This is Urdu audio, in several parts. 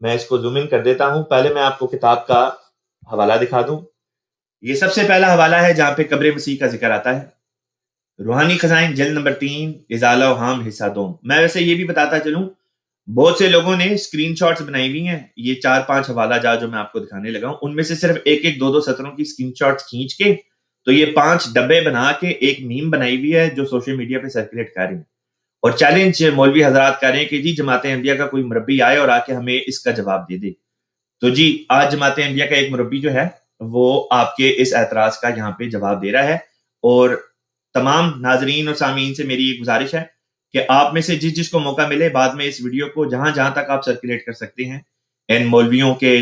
میں اس کو زوم ان کر دیتا ہوں. پہلے میں آپ کو کتاب کا حوالہ دکھا دوں. یہ سب سے پہلا حوالہ ہے جہاں پہ قبر مسیح کا ذکر آتا ہے. روحانی خزائن جلد نمبر 3 ازالہ وہام حصہ 2. میں ویسے یہ بھی بتاتا چلوں بہت سے لوگوں نے اسکرین شاٹس بنائی ہوئی ہیں. یہ 4-5 حوالہ جات جو میں آپ کو دکھانے لگا ہوں ان میں سے صرف ایک 2 سطروں کی اسکرین شاٹس کھینچ کے تو یہ 5 ڈبے بنا کے ایک میم بنائی ہوئی ہے جو سوشل میڈیا پہ سرکولیٹ کر رہی ہیں اور چیلنج مولوی حضرات کر رہے ہیں کہ جی جماعت احمدیہ کا کوئی مربی آئے اور آ کے ہمیں اس کا جواب دے دے. تو جی آج جماعت احمدیہ کا ایک مربی جو ہے وہ آپ کے اس اعتراض کا یہاں پہ جواب دے رہا ہے. اور تمام ناظرین اور سامعین سے میری یہ گزارش ہے کہ آپ میں سے جس کو موقع ملے بعد میں اس ویڈیو کو جہاں تک آپ سرکولیٹ کر سکتے ہیں ان مولویوں کے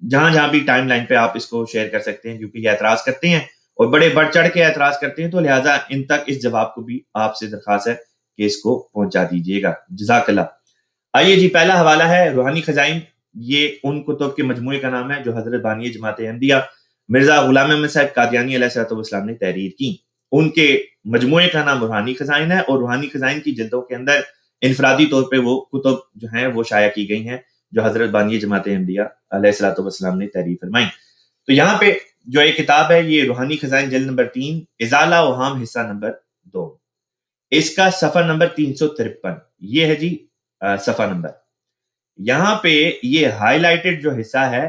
جہاں بھی ٹائم لائن پہ آپ اس کو شیئر کر سکتے ہیں کیونکہ یہ اعتراض کرتے ہیں اور بڑے بڑھ چڑھ کے اعتراض کرتے ہیں تو لہٰذا ان تک اس جواب کو بھی آپ سے درخواست ہے کہ اس کو پہنچا دیجیے گا. جزاک اللہ. آئیے جی پہلا حوالہ ہے روحانی خزائن. یہ ان کتب کے مجموعے کا نام ہے جو حضرت بانی جماعت احمدیہ مرزا غلام احمد صاحب قادیانی علیہ السلام نے تحریر کی. ان کے مجموعے کا نام روحانی خزائن ہے اور روحانی خزائن کی جلدوں کے اندر انفرادی طور پہ وہ کتب جو ہیں وہ شائع کی گئی ہیں جو حضرت بانی جماعت احمدیہ علیہ السلام نے تحریر فرمائی. تو یہاں پہ جو ایک کتاب ہے یہ روحانی خزائن جلد نمبر 3 ازالہ اوہام حصہ نمبر 2. اس کا صفحہ نمبر 353 یہ ہے جی صفحہ نمبر. یہاں پہ یہ ہائی لائٹڈ جو حصہ ہے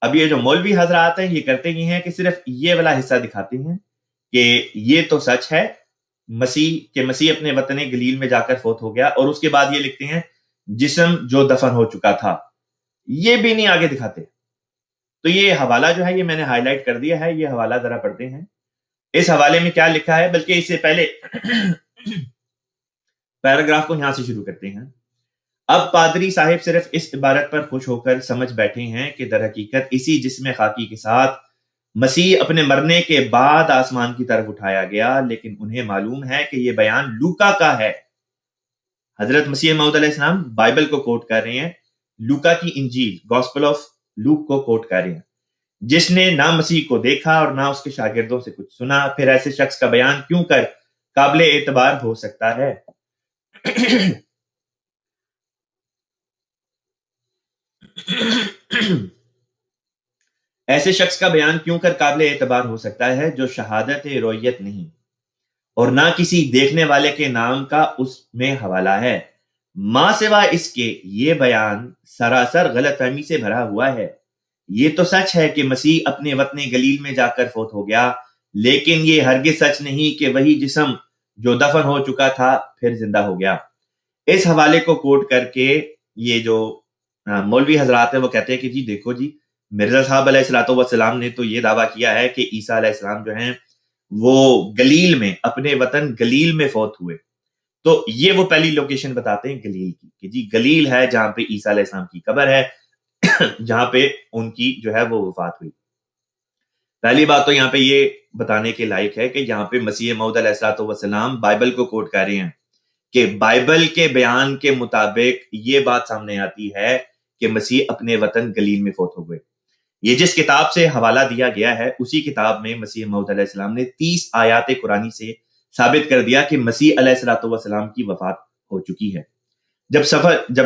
اب یہ جو مولوی حضرات ہیں یہ کرتے یہ ہیں کہ صرف یہ والا حصہ دکھاتے ہیں کہ یہ تو سچ ہے مسیح اپنے وطن گلیل میں جا کر فوت ہو گیا اور اس کے بعد یہ لکھتے ہیں جسم جو دفن ہو چکا تھا. یہ بھی نہیں آگے دکھاتے. تو یہ حوالہ جو ہے یہ میں نے ہائی لائٹ کر دیا ہے. یہ حوالہ ذرا پڑھتے ہیں اس حوالے میں کیا لکھا ہے. بلکہ اس سے پہلے پیراگراف کو یہاں سے شروع کرتے ہیں. اب پادری صاحب صرف اس عبارت پر خوش ہو کر سمجھ بیٹھے ہیں کہ در حقیقت اسی جسم خاکی کے ساتھ مسیح اپنے مرنے کے بعد آسمان کی طرف اٹھایا گیا. لیکن انہیں معلوم ہے کہ یہ بیان لوکا کا ہے. حضرت مسیح موعود علیہ السلام بائبل کو کوٹ کر رہے ہیں. لوکا کی انجیل گاسپل آف لوک کو کوٹ کر رہے ہیں. جس نے نہ مسیح کو دیکھا اور نہ اس کے شاگردوں سے کچھ سنا پھر ایسے شخص کا بیان کیوں کر قابل اعتبار ہو سکتا ہے. ایسے شخص کا بیان کیوں کر قابل اعتبار ہو سکتا ہے جو شہادت رویت نہیں اور نہ کسی دیکھنے والے کے نام کا اس میں حوالہ ہے. ماں سوا اس کے یہ بیان سراسر غلط فہمی سے بھرا ہوا ہے. یہ تو سچ ہے کہ مسیح اپنے وطن گلیل میں جا کر فوت ہو گیا لیکن یہ ہرگز سچ نہیں کہ وہی جسم جو دفن ہو چکا تھا پھر زندہ ہو گیا. اس حوالے کو کوٹ کر کے یہ جو مولوی حضرات ہیں وہ کہتے ہیں کہ جی دیکھو جی مرزا صاحب علیہ السلام نے تو یہ دعویٰ کیا ہے کہ عیسیٰ علیہ السلام جو ہیں وہ گلیل میں اپنے وطن گلیل میں فوت ہوئے. تو یہ وہ پہلی لوکیشن بتاتے ہیں گلیل کی کہ جی گلیل ہے جہاں پہ عیسیٰ علیہ السلام کی قبر ہے جہاں پہ ان کی جو ہے وہ وفات ہوئی. پہلی بات تو یہاں پہ یہ بتانے کے لائق ہے کہ یہاں پہ مسیح موعود علیہ السلام بائبل کو کوٹ کر رہے ہیں کہ بائبل کے بیان کے مطابق یہ بات سامنے آتی ہے کہ مسیح اپنے وطن گلیل میں فوت ہو گئے. یہ جس کتاب سے حوالہ دیا گیا ہے اسی کتاب میں مسیح موعود علیہ السلام نے 30 آیات قرآنی سے ثابت کر دیا کہ مسیح علیہ السلام کی وفات ہو چکی ہے. جب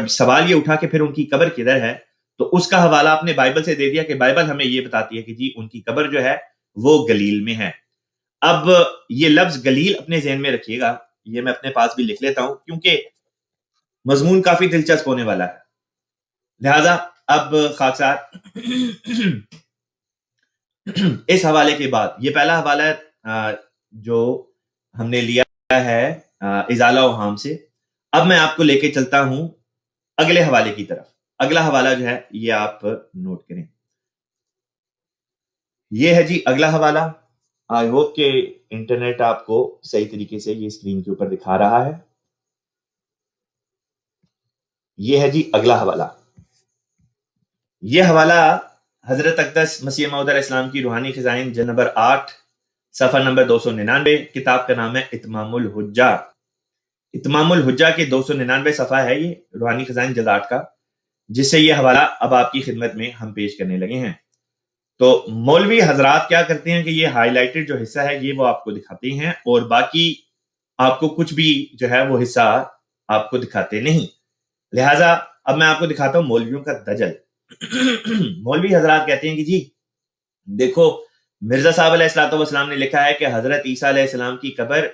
سوال یہ اٹھا کہ پھر ان کی قبر کدھر ہے تو اس کا حوالہ آپ نے بائبل سے دے دیا کہ بائبل ہمیں یہ بتاتی ہے کہ جی ان کی قبر جو ہے وہ گلیل میں ہے. اب یہ لفظ گلیل اپنے ذہن میں رکھیے گا. یہ میں اپنے پاس بھی لکھ لیتا ہوں کیونکہ مضمون کافی دلچسپ ہونے والا ہے. لہذا اب خاکسار اس حوالے کے بعد یہ پہلا حوالہ ہے جو ہم نے لیا ہے ازالہ اوہام سے. اب میں آپ کو لے کے چلتا ہوں اگلے حوالے کی طرف. اگلا حوالہ جو ہے یہ آپ نوٹ کریں. یہ ہے جی اگلا حوالہ. آئی ہوپ کہ انٹرنیٹ آپ کو صحیح طریقے سے یہ اسکرین کے اوپر دکھا رہا ہے. یہ ہے جی اگلا حوالہ. یہ حوالہ حضرت اقدس مسیح موعود علیہ السلام کی روحانی خزائن جلد نمبر 8 صفحہ نمبر 299. کتاب کا نام ہے اتمام الحجہ. اتمام الحجہ کے 299 صفحہ ہے یہ روحانی خزائن جلد 8 کا جس سے یہ حوالہ اب آپ کی خدمت میں ہم پیش کرنے لگے ہیں. تو مولوی حضرات کیا کرتے ہیں کہ یہ ہائی لائٹڈ جو حصہ ہے یہ وہ آپ کو دکھاتے ہیں اور باقی آپ کو کچھ بھی جو ہے وہ حصہ آپ کو دکھاتے نہیں. لہٰذا اب میں آپ کو دکھاتا ہوں مولویوں کا دجل. مولوی حضرات کہتے ہیں کہ جی دیکھو مرزا صاحب علیہ الصلوۃ والسلام نے لکھا ہے کہ حضرت عیسیٰ علیہ السلام کی قبر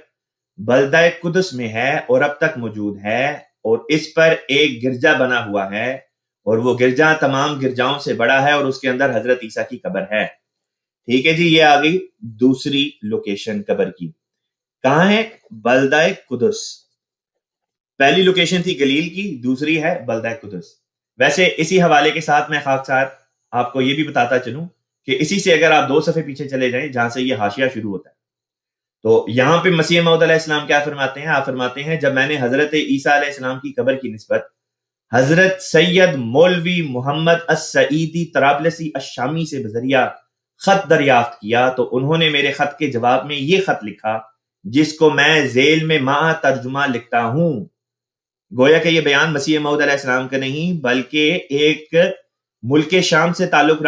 بلدہ قدس میں ہے اور اب تک موجود ہے, اور اس پر ایک گرجا بنا ہوا ہے, اور وہ گرجا تمام گرجاؤں سے بڑا ہے, اور اس کے اندر حضرت عیسیٰ کی قبر ہے. ٹھیک ہے جی, یہ آ گئی دوسری لوکیشن قبر کی. کہاں ہے؟ بلدہ قدس. پہلی لوکیشن تھی گلیل کی, دوسری ہے بلدہ قدس. ویسے اسی حوالے کے ساتھ میں خاکسار آپ کو یہ بھی بتاتا چلوں کہ اسی سے اگر آپ 2 صفحے پیچھے چلے جائیں جہاں سے یہ حاشیہ شروع ہوتا ہے, تو یہاں پہ مسیح موعود علیہ السلام کیا فرماتے ہیں؟ آپ فرماتے ہیں جب میں نے حضرت عیسیٰ علیہ السلام کی قبر کی نسبت حضرت سید مولوی محمد السعیدی طرابلسی الشامی سے بذریعہ خط دریافت کیا تو انہوں نے میرے خط کے جواب میں یہ خط لکھا جس کو میں ذیل میں مع ترجمہ لکھتا ہوں. گویا کہ یہ بیان مسیح موعود علیہ السلام کا نہیں بلکہ ایک ملک شام سے تعلق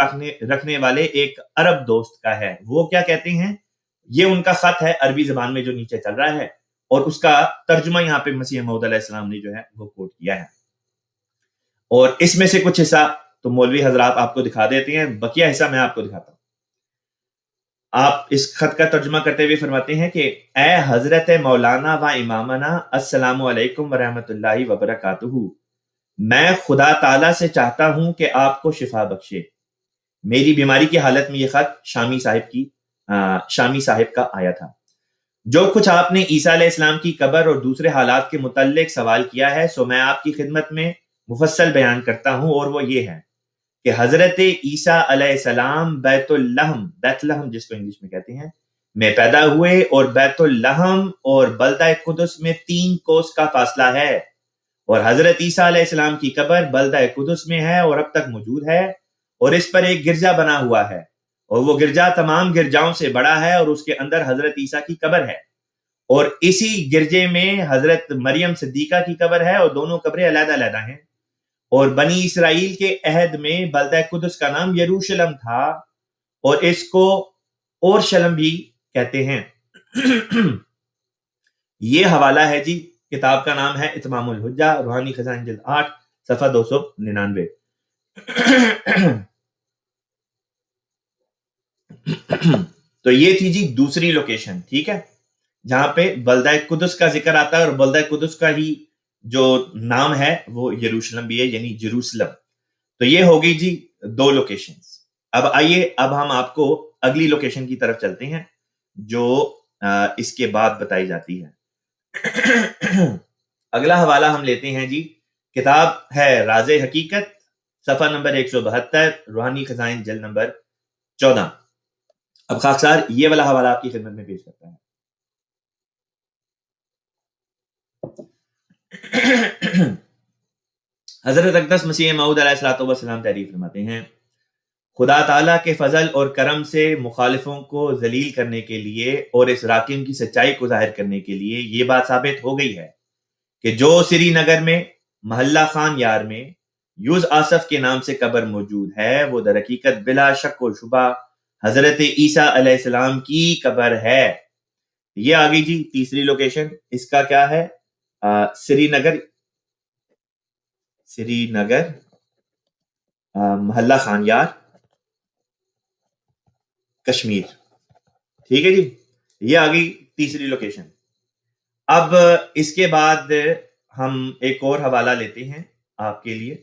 رکھنے والے ایک عرب دوست کا ہے. وہ کیا کہتے ہیں؟ یہ ان کا خط ہے عربی زبان میں جو نیچے چل رہا ہے, اور اس کا ترجمہ یہاں پہ مسیح موعود علیہ السلام نے جو ہے وہ کوٹ کیا ہے. اور اس میں سے کچھ حصہ تو مولوی حضرات آپ کو دکھا دیتے ہیں, بقیہ حصہ میں آپ کو دکھاتا ہوں. آپ اس خط کا ترجمہ کرتے ہوئے فرماتے ہیں کہ اے حضرت مولانا و امامنا السلام علیکم ورحمۃ اللہ وبرکاتہ, میں خدا تعالیٰ سے چاہتا ہوں کہ آپ کو شفا بخشے. میری بیماری کی حالت میں یہ خط شامی صاحب کا آیا تھا. جو کچھ آپ نے عیسیٰ علیہ السلام کی قبر اور دوسرے حالات کے متعلق سوال کیا ہے سو میں آپ کی خدمت میں مفصل بیان کرتا ہوں, اور وہ یہ ہے کہ حضرت عیسیٰ علیہ السلام بیت لحم جس کو انگلش میں کہتے ہیں میں پیدا ہوئے, اور بیت لحم اور بلدہ قدس میں 3 کوس کا فاصلہ ہے, اور حضرت عیسیٰ علیہ السلام کی قبر بلدہ قدس میں ہے اور اب تک موجود ہے, اور اس پر ایک گرجا بنا ہوا ہے, اور وہ گرجا تمام گرجاؤں سے بڑا ہے, اور اس کے اندر حضرت عیسیٰ کی قبر ہے, اور اسی گرجے میں حضرت مریم صدیقہ کی قبر ہے, اور دونوں قبریں علیحدہ علیحدہ ہیں. اور بنی اسرائیل کے عہد میں بلدہ قدس کا نام یروشلم تھا, اور اس کو اورشلم بھی کہتے ہیں. یہ حوالہ ہے جی, کتاب کا نام ہے اتمام الحجہ, روحانی خزائن جلد 8 صفحہ 299. تو یہ تھی جی دوسری لوکیشن, ٹھیک ہے, جہاں پہ بلدہ قدس کا ذکر آتا ہے, اور بلدہ قدس کا ہی جو نام ہے وہ یروشلم بھی ہے, یعنی جیروسلم. تو یہ ہوگی جی 2 لوکیشنز. اب آئیے اب ہم آپ کو اگلی لوکیشن کی طرف چلتے ہیں جو اس کے بعد بتائی جاتی ہے. اگلا حوالہ ہم لیتے ہیں جی, کتاب ہے راز حقیقت, صفحہ نمبر 172, روحانی خزائن جلد نمبر 14. اب خاکسار یہ والا حوالہ آپ کی خدمت میں پیش کرتا ہے. حضرت اقدس مسیح موعود علیہ الصلوۃ والسلام تعریف فرماتے ہیں خدا تعالیٰ کے فضل اور کرم سے مخالفوں کو ذلیل کرنے کے لیے اور اس راکم کی سچائی کو ظاہر کرنے کے لیے یہ بات ثابت ہو گئی ہے کہ جو سری نگر میں محلہ خان یار میں یوز آصف کے نام سے قبر موجود ہے وہ در حقیقت بلا شک و شبہ حضرت عیسیٰ علیہ السلام کی قبر ہے. یہ آ گئی جی تیسری لوکیشن. اس کا کیا ہے؟ سری نگر محلہ خان یار کشمیر. ٹھیک ہے جی, یہ آ گئی تیسری لوکیشن. اب اس کے بعد ہم ایک اور حوالہ لیتے ہیں آپ کے لیے.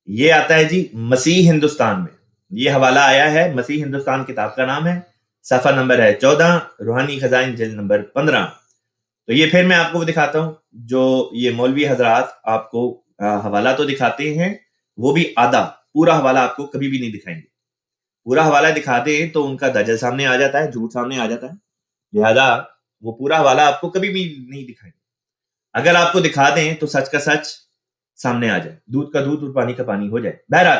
یہ آتا ہے جی مسیح ہندوستان میں. یہ حوالہ آیا ہے مسیح ہندوستان, کتاب کا نام ہے, صفحہ نمبر ہے 14, روحانی خزائن جلد نمبر 15. تو یہ پھر میں آپ کو دکھاتا ہوں جو یہ مولوی حضرات آپ کو حوالہ تو دکھاتے ہیں وہ بھی آدھا, پورا حوالہ آپ کو کبھی بھی نہیں دکھائیں گے. پورا حوالہ دکھاتے ہیں تو ان کا دجل سامنے آ جاتا ہے, جھوٹ سامنے آ جاتا ہے, لہذا وہ پورا حوالہ آپ کو کبھی بھی نہیں دکھائیں گے. اگر آپ کو دکھا دیں تو سچ کا سچ سامنے آ جائے, دودھ کا دودھ اور پانی کا پانی ہو جائے. بہرحال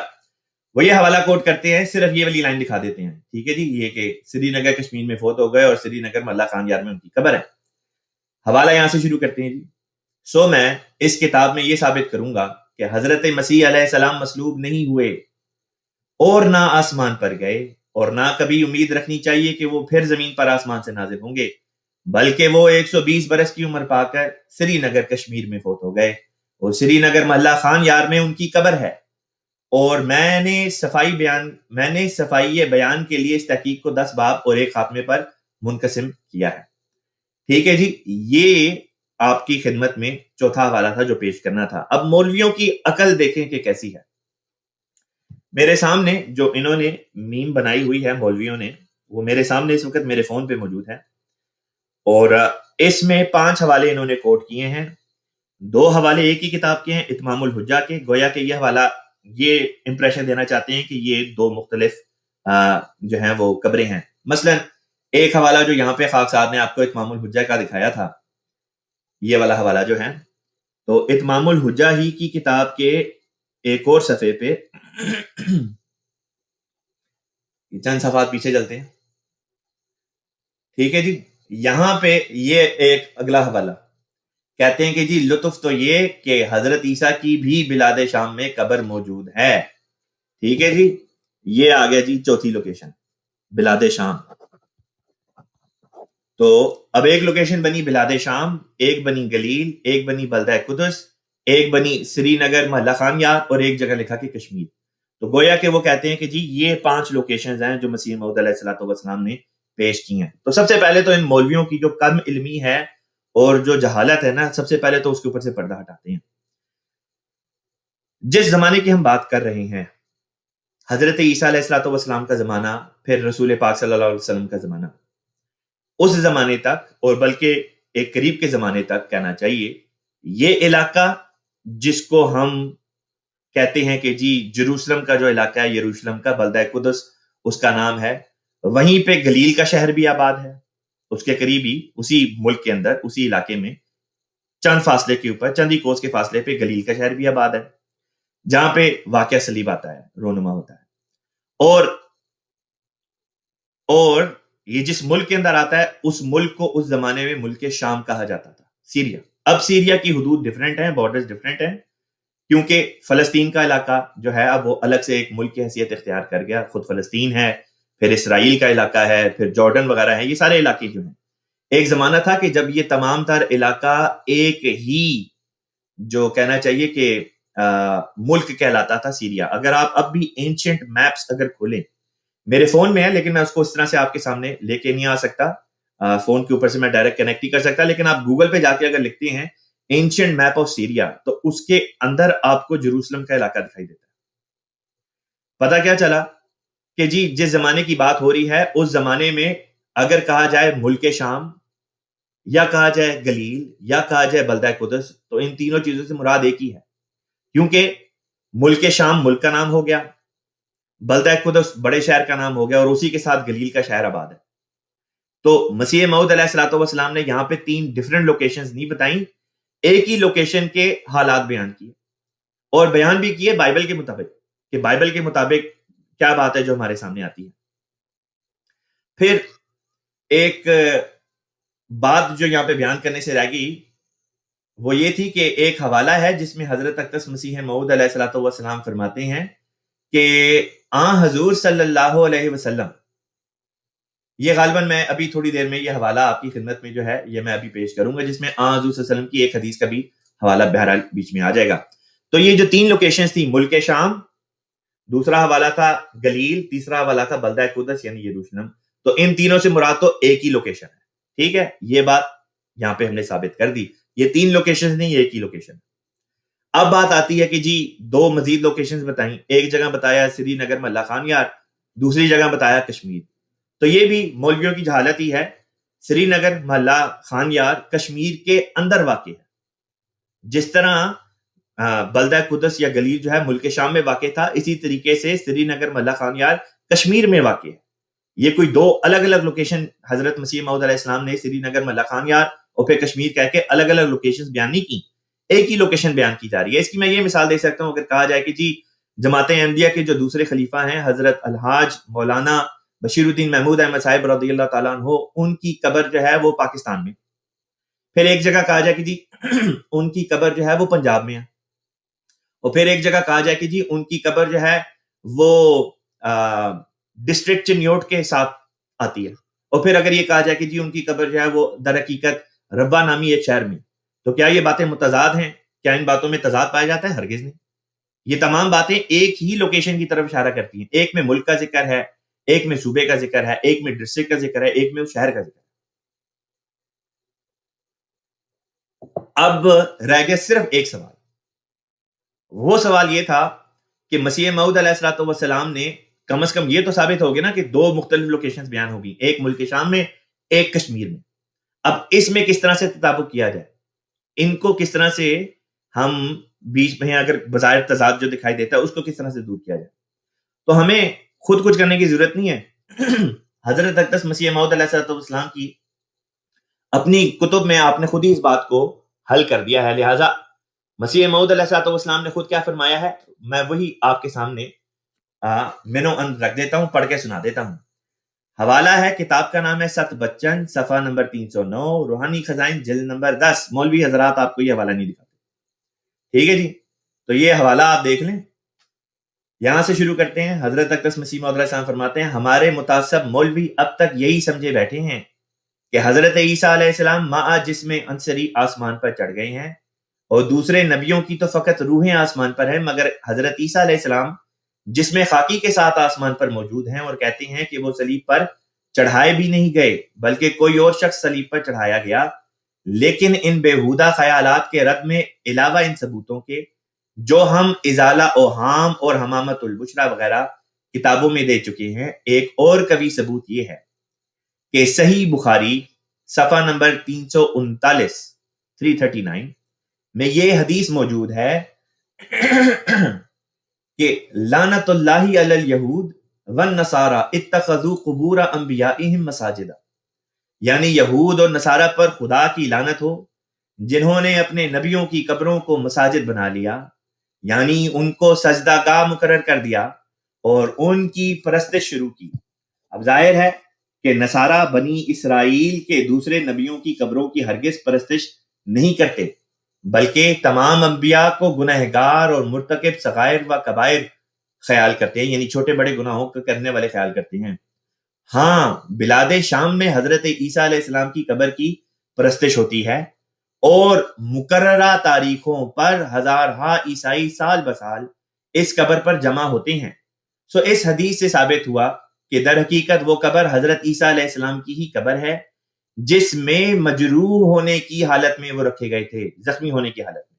وہ یہ حوالہ کوٹ کرتے ہیں, صرف یہ والی لائن دکھا دیتے ہیں. ٹھیک ہے جی, یہ کہ سری نگر کشمیر میں فوت ہو گئے اور سری نگر محلہ خان یار میں ان کی قبر ہے. حوالہ یہاں سے شروع کرتے ہیں جی. سو میں اس کتاب میں یہ ثابت کروں گا کہ حضرت مسیح علیہ السلام مصلوب نہیں ہوئے اور نہ آسمان پر گئے, اور نہ کبھی امید رکھنی چاہیے کہ وہ پھر زمین پر آسمان سے نازل ہوں گے, بلکہ وہ 120 برس کی عمر پا کر سری نگر کشمیر میں فوت ہو گئے. اور سری نگر محلہ خان یار میں ان کی قبر ہے، اور میں نے صفائی بیان کے لیے اس تحقیق کو 10 باب اور ایک خاتمے پر منقسم کیا ہے۔ ٹھیک ہے جی، یہ آپ کی خدمت میں چوتھا حوالہ تھا جو پیش کرنا تھا۔ اب مولویوں کی عقل دیکھیں کہ کیسی ہے۔ میرے سامنے جو انہوں نے میم بنائی ہوئی ہے مولویوں نے، وہ میرے سامنے اس وقت میرے فون پہ موجود ہے، اور اس میں 5 حوالے انہوں نے کوٹ کیے ہیں۔ 2 حوالے ایک ہی کتاب کے ہیں، اتمام الحجہ کے، گویا کہ یہ حوالہ یہ امپریشن دینا چاہتے ہیں کہ یہ 2 مختلف جو ہیں وہ قبریں ہیں۔ مثلا ایک حوالہ جو یہاں پہ خاک صاحب نے آپ کو اتمام الحجہ کا دکھایا تھا، یہ والا حوالہ جو ہے، تو اتمام الحجہ ہی کی کتاب کے ایک اور صفحے پہ چند صفحات پیچھے چلتے ہیں، ٹھیک ہے جی، یہاں پہ یہ ایک اگلا حوالہ کہتے ہیں کہ جی لطف تو یہ کہ حضرت عیسیٰ کی بھی بلاد شام میں قبر موجود ہے۔ ٹھیک ہے جی، یہ آ گیا جی چوتھی لوکیشن، بلاد شام۔ تو اب ایک لوکیشن بنی بلاد شام، ایک بنی گلیل، ایک بنی بلدہ قدس، ایک بنی سری نگر محلہ خان یار، اور ایک جگہ لکھا کہ کشمیر۔ تو گویا کہ وہ کہتے ہیں کہ جی یہ 5 لوکیشنز ہیں جو مسیح موعود علیہ السلام نے پیش کی ہیں۔ تو سب سے پہلے تو ان مولویوں کی جو کم علمی ہے اور جو جہالت ہے نا، سب سے پہلے تو اس کے اوپر سے پردہ ہٹاتے ہیں۔ جس زمانے کی ہم بات کر رہے ہیں، حضرت عیسیٰ علیہ السلام کا زمانہ، پھر رسول پاک صلی اللہ علیہ وسلم کا زمانہ، اس زمانے تک، اور بلکہ ایک قریب کے زمانے تک کہنا چاہیے، یہ علاقہ جس کو ہم کہتے ہیں کہ جی جروسلم کا جو علاقہ ہے، یروشلم کا بلدہ قدس اس کا نام ہے، وہیں پہ گلیل کا شہر بھی آباد ہے، اس کے قریب ہی اسی ملک کے اندر اسی علاقے میں چند فاصلے کے اوپر، چند ہی کوس کے فاصلے پہ گلیل کا شہر بھی آباد ہے، جہاں پہ واقعہ صلیب آتا ہے، رونما ہوتا ہے۔ اور یہ جس ملک کے اندر آتا ہے، اس ملک کو اس زمانے میں ملک شام کہا جاتا تھا، سیریا۔ اب سیریا کی حدود ڈیفرنٹ ہیں، بارڈرز ڈیفرنٹ ہیں، کیونکہ فلسطین کا علاقہ جو ہے اب وہ الگ سے ایک ملک کی حیثیت اختیار کر گیا، خود فلسطین ہے، پھر اسرائیل کا علاقہ ہے، پھر جارڈن وغیرہ ہے، یہ سارے علاقے جو ہیں۔ ایک زمانہ تھا کہ جب یہ تمام تر علاقہ ایک ہی جو کہنا چاہیے کہ ملک کہلاتا تھا، سیریا۔ اگر آپ اب بھی اینشنٹ میپس اگر کھولیں، میرے فون میں ہے لیکن میں اس کو اس طرح سے آپ کے سامنے لے کے نہیں آ سکتا، فون کے اوپر سے میں ڈائریکٹ کنیکٹ نہیں کر سکتا، لیکن آپ گوگل پہ جا کے اگر لکھتے ہیں اینشنٹ میپ آف سیریا، تو اس کے اندر آپ کو جروسلم کا علاقہ دکھائی دیتا ہے۔ پتہ کیا چلا کہ جی جس زمانے کی بات ہو رہی ہے، اس زمانے میں اگر کہا جائے ملک شام، یا کہا جائے گلیل، یا کہا جائے بلدہ قدس، تو ان تینوں چیزوں سے مراد ایک ہی ہے، کیونکہ ملک شام ملک کا نام ہو گیا، بلدہ قدس بڑے شہر کا نام ہو گیا، اور اسی کے ساتھ گلیل کا شہر آباد ہے۔ تو مسیح موعود علیہ السلام نے یہاں پہ 3 ڈیفرنٹ لوکیشنز نہیں بتائیں، ایک ہی لوکیشن کے حالات بیان کیے، اور بیان بھی کیے بائبل کے مطابق، کہ بائبل کے مطابق کیا بات ہے جو ہمارے سامنے آتی ہے۔ پھر ایک بات جو یہاں پہ بیان کرنے سے رہ گئی، وہ یہ تھی کہ ایک حوالہ ہے جس میں حضرت اقدس مسیح موعود علیہ السلام فرماتے ہیں کہ آن حضور صلی اللہ علیہ وسلم، یہ غالباً میں ابھی تھوڑی دیر میں یہ حوالہ آپ کی خدمت میں جو ہے یہ میں ابھی پیش کروں گا، جس میں آن حضور صلی اللہ علیہ وسلم کی ایک حدیث کا بھی حوالہ بہرحال بیچ میں آ جائے گا۔ تو یہ جو 3 لوکیشنز تھی، ملک شام، دوسرا حوالہ تھا گلیل، تیسرا حوالہ تھا بلدہ قدس یعنی یروشلم، تو ان تینوں سے مراد تو ایک ہی لوکیشن ہے۔ ٹھیک ہے، یہ بات یہاں پہ ہم نے ثابت کر دی، یہ 3 لوکیشنز نہیں، یہ ایک ہی لوکیشن۔ اب بات آتی ہے کہ جی 2 مزید لوکیشنز بتائیں، ایک جگہ بتایا سری نگر محلہ خان یار، دوسری جگہ بتایا کشمیر۔ تو یہ بھی مولویوں کی جہالت ہی ہے، سری نگر محلہ خان یار کشمیر کے اندر واقع ہے، جس طرح بلدہ قدس یا گلیل جو ہے ملک شام میں واقع تھا، اسی طریقے سے سری نگر محلہ خان یار کشمیر میں واقع ہے۔ یہ کوئی 2 الگ الگ لوکیشن حضرت مسیح موعود علیہ السلام نے سری نگر محلہ خان یار اور پھر کشمیر کہہ کے الگ الگ لوکیشن بیان نہیں کی، ایک ہی لوکیشن بیان کی جا رہی ہے۔ اس کی میں یہ مثال دے سکتا ہوں، اگر کہا جائے کہ جی جماعت احمدیہ کے جو دوسرے خلیفہ ہیں حضرت الحاج مولانا بشیر الدین محمود احمد صاحب رضی اللہ تعالیٰ عنہ، ان کی قبر جو ہے وہ پاکستان میں، پھر ایک جگہ کہا جائے کہ جی ان کی قبر جو ہے وہ پنجاب میں ہے، اور پھر ایک جگہ کہا جائے کہ جی ان کی قبر جو ہے وہ ڈسٹرکٹ چنیوٹ کے ساتھ آتی ہے، اور پھر اگر یہ کہا جائے کہ جی ان کی قبر جو ہے وہ در حقیقت ربا نامی ایک شہر میں، تو کیا یہ باتیں متضاد ہیں؟ کیا ان باتوں میں تضاد پایا جاتا ہے؟ ہرگز نہیں. یہ تمام باتیں ایک ہی لوکیشن کی طرف اشارہ کرتی ہیں. ایک میں ملک کا ذکر ہے، ایک میں صوبے کا ذکر ہے، ایک میں ڈسٹرکٹ کا ذکر ہے، ایک میں شہر کا ذکر ہے. اب رہ گیا صرف ایک سوال. وہ سوال یہ تھا کہ مسیح موعود علیہ الصلوۃ والسلام نے کم از کم یہ تو ثابت ہو گیا نا کہ دو مختلف لوکیشنز بیان ہوگی، ایک ملک شام میں، ایک کشمیر میں. اب اس میں کس طرح سے تطابق کیا جائے، ان کو کس طرح سے ہم بیچ میں اگر بظاہر تضاد جو دکھائی دیتا ہے اس کو کس طرح سے دور کیا جائے. تو ہمیں خود کچھ کرنے کی ضرورت نہیں ہے. حضرت اقدس مسیح موعود علیہ الصلوۃ والسلام کی اپنی کتب میں آپ نے خود ہی اس بات کو حل کر دیا ہے. لہٰذا مسیح موعود علیہ الصلوۃ والسلام نے خود کیا فرمایا ہے، میں وہی آپ کے سامنے منو ان رکھ دیتا ہوں، پڑھ کے سنا دیتا ہوں. حوالہ ہے، کتاب کا نام ہے ست بچن، صفحہ نمبر 309، روحانی خزائن جلد نمبر 10. مولوی حضرات آپ کو یہ حوالہ نہیں دکھاتے، ٹھیک ہے جی؟ تو یہ حوالہ آپ دیکھ لیں. یہاں سے شروع کرتے ہیں. حضرت اقدس مسیح موعود علیہ السلام فرماتے ہیں، ہمارے متعصب مولوی اب تک یہی سمجھے بیٹھے ہیں کہ حضرت عیسیٰ علیہ السلام مع جسم انصری آسمان پر چڑھ گئے ہیں، اور دوسرے نبیوں کی تو فقط روحیں آسمان پر ہیں، مگر حضرت عیسیٰ علیہ السلام جسم خاکی کے ساتھ آسمان پر موجود ہیں، اور کہتے ہیں کہ وہ صلیب پر چڑھائے بھی نہیں گئے بلکہ کوئی اور شخص صلیب پر چڑھایا گیا. لیکن ان بیہودہ خیالات کے رد میں علاوہ ان ثبوتوں کے جو ہم ازالہ اوہام اور حمامت البشرا وغیرہ کتابوں میں دے چکے ہیں، ایک اور قوی ثبوت یہ ہے کہ صحیح بخاری صفحہ نمبر 339 میں یہ حدیث موجود ہے کہ لعنت اللہ علی الیہود والنصارى اتخذوا قبور انبیائہم مساجدا، یعنی یہود اور نصارہ پر خدا کی لعنت ہو جنہوں نے اپنے نبیوں کی قبروں کو مساجد بنا لیا، یعنی ان کو سجدہ گاہ مقرر کر دیا اور ان کی پرستش شروع کی. اب ظاہر ہے کہ نصارہ بنی اسرائیل کے دوسرے نبیوں کی قبروں کی ہرگز پرستش نہیں کرتے، بلکہ تمام انبیاء کو گنہگار اور مرتکب صغائر و کبائر خیال کرتے ہیں، یعنی چھوٹے بڑے گناہوں کو کرنے والے خیال کرتے ہیں. ہاں، بلاد شام میں حضرت عیسیٰ علیہ السلام کی قبر کی پرستش ہوتی ہے، اور مقررہ تاریخوں پر ہزارہا عیسائی سال بسال اس قبر پر جمع ہوتے ہیں. سو اس حدیث سے ثابت ہوا کہ در حقیقت وہ قبر حضرت عیسیٰ علیہ السلام کی ہی قبر ہے، جس میں مجروح ہونے کی حالت میں وہ رکھے گئے تھے، زخمی ہونے کی حالت میں.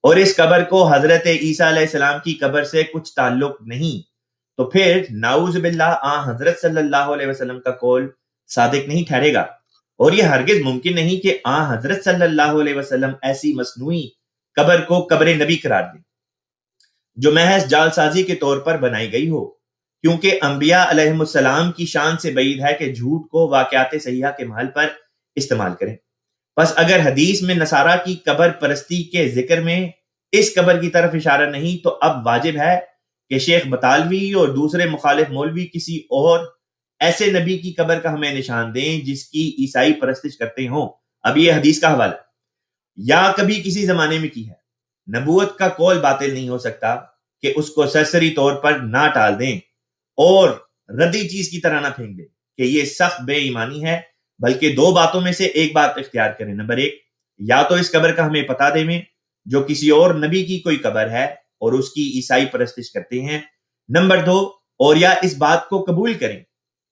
اور اس قبر کو حضرت عیسیٰ علیہ السلام کی قبر سے کچھ تعلق نہیں. تو پھر نعوذ باللہ حضرت صلی اللہ علیہ وسلم کا قول صادق نہیں ٹھہرے گا، اور یہ ہرگز ممکن نہیں کہ حضرت صلی اللہ علیہ وسلم ایسی مصنوعی قبر کو قبر نبی قرار دیں جو محض جعل سازی کے طور پر بنائی گئی ہو، کیونکہ انبیاء علیہم السلام کی شان سے بعید ہے کہ جھوٹ کو واقعات صحیحہ کے محل پر استعمال کریں. بس اگر حدیث میں نصارہ کی قبر پرستی کے ذکر میں اس قبر کی طرف اشارہ نہیں، تو اب واجب ہے کہ شیخ بطالوی اور دوسرے مخالف مولوی کسی اور ایسے نبی کی قبر کا ہمیں نشان دیں جس کی عیسائی پرستش کرتے ہوں. اب یہ حدیث کا حوالہ یا کبھی کسی زمانے میں کی ہے. نبوت کا قول باطل نہیں ہو سکتا کہ اس کو سرسری طور پر نہ ٹال دیں اور ردی چیز کی طرح نہ پھینک دیں کہ یہ سخت بے ایمانی ہے، بلکہ دو باتوں میں سے ایک بات اختیار کریں. نمبر ایک، یا تو اس قبر کا ہمیں پتہ دیں جو کسی اور نبی کی کوئی قبر ہے اور اس کی عیسائی پرستش کرتے ہیں. نمبر دو، اور یا اس بات کو قبول کریں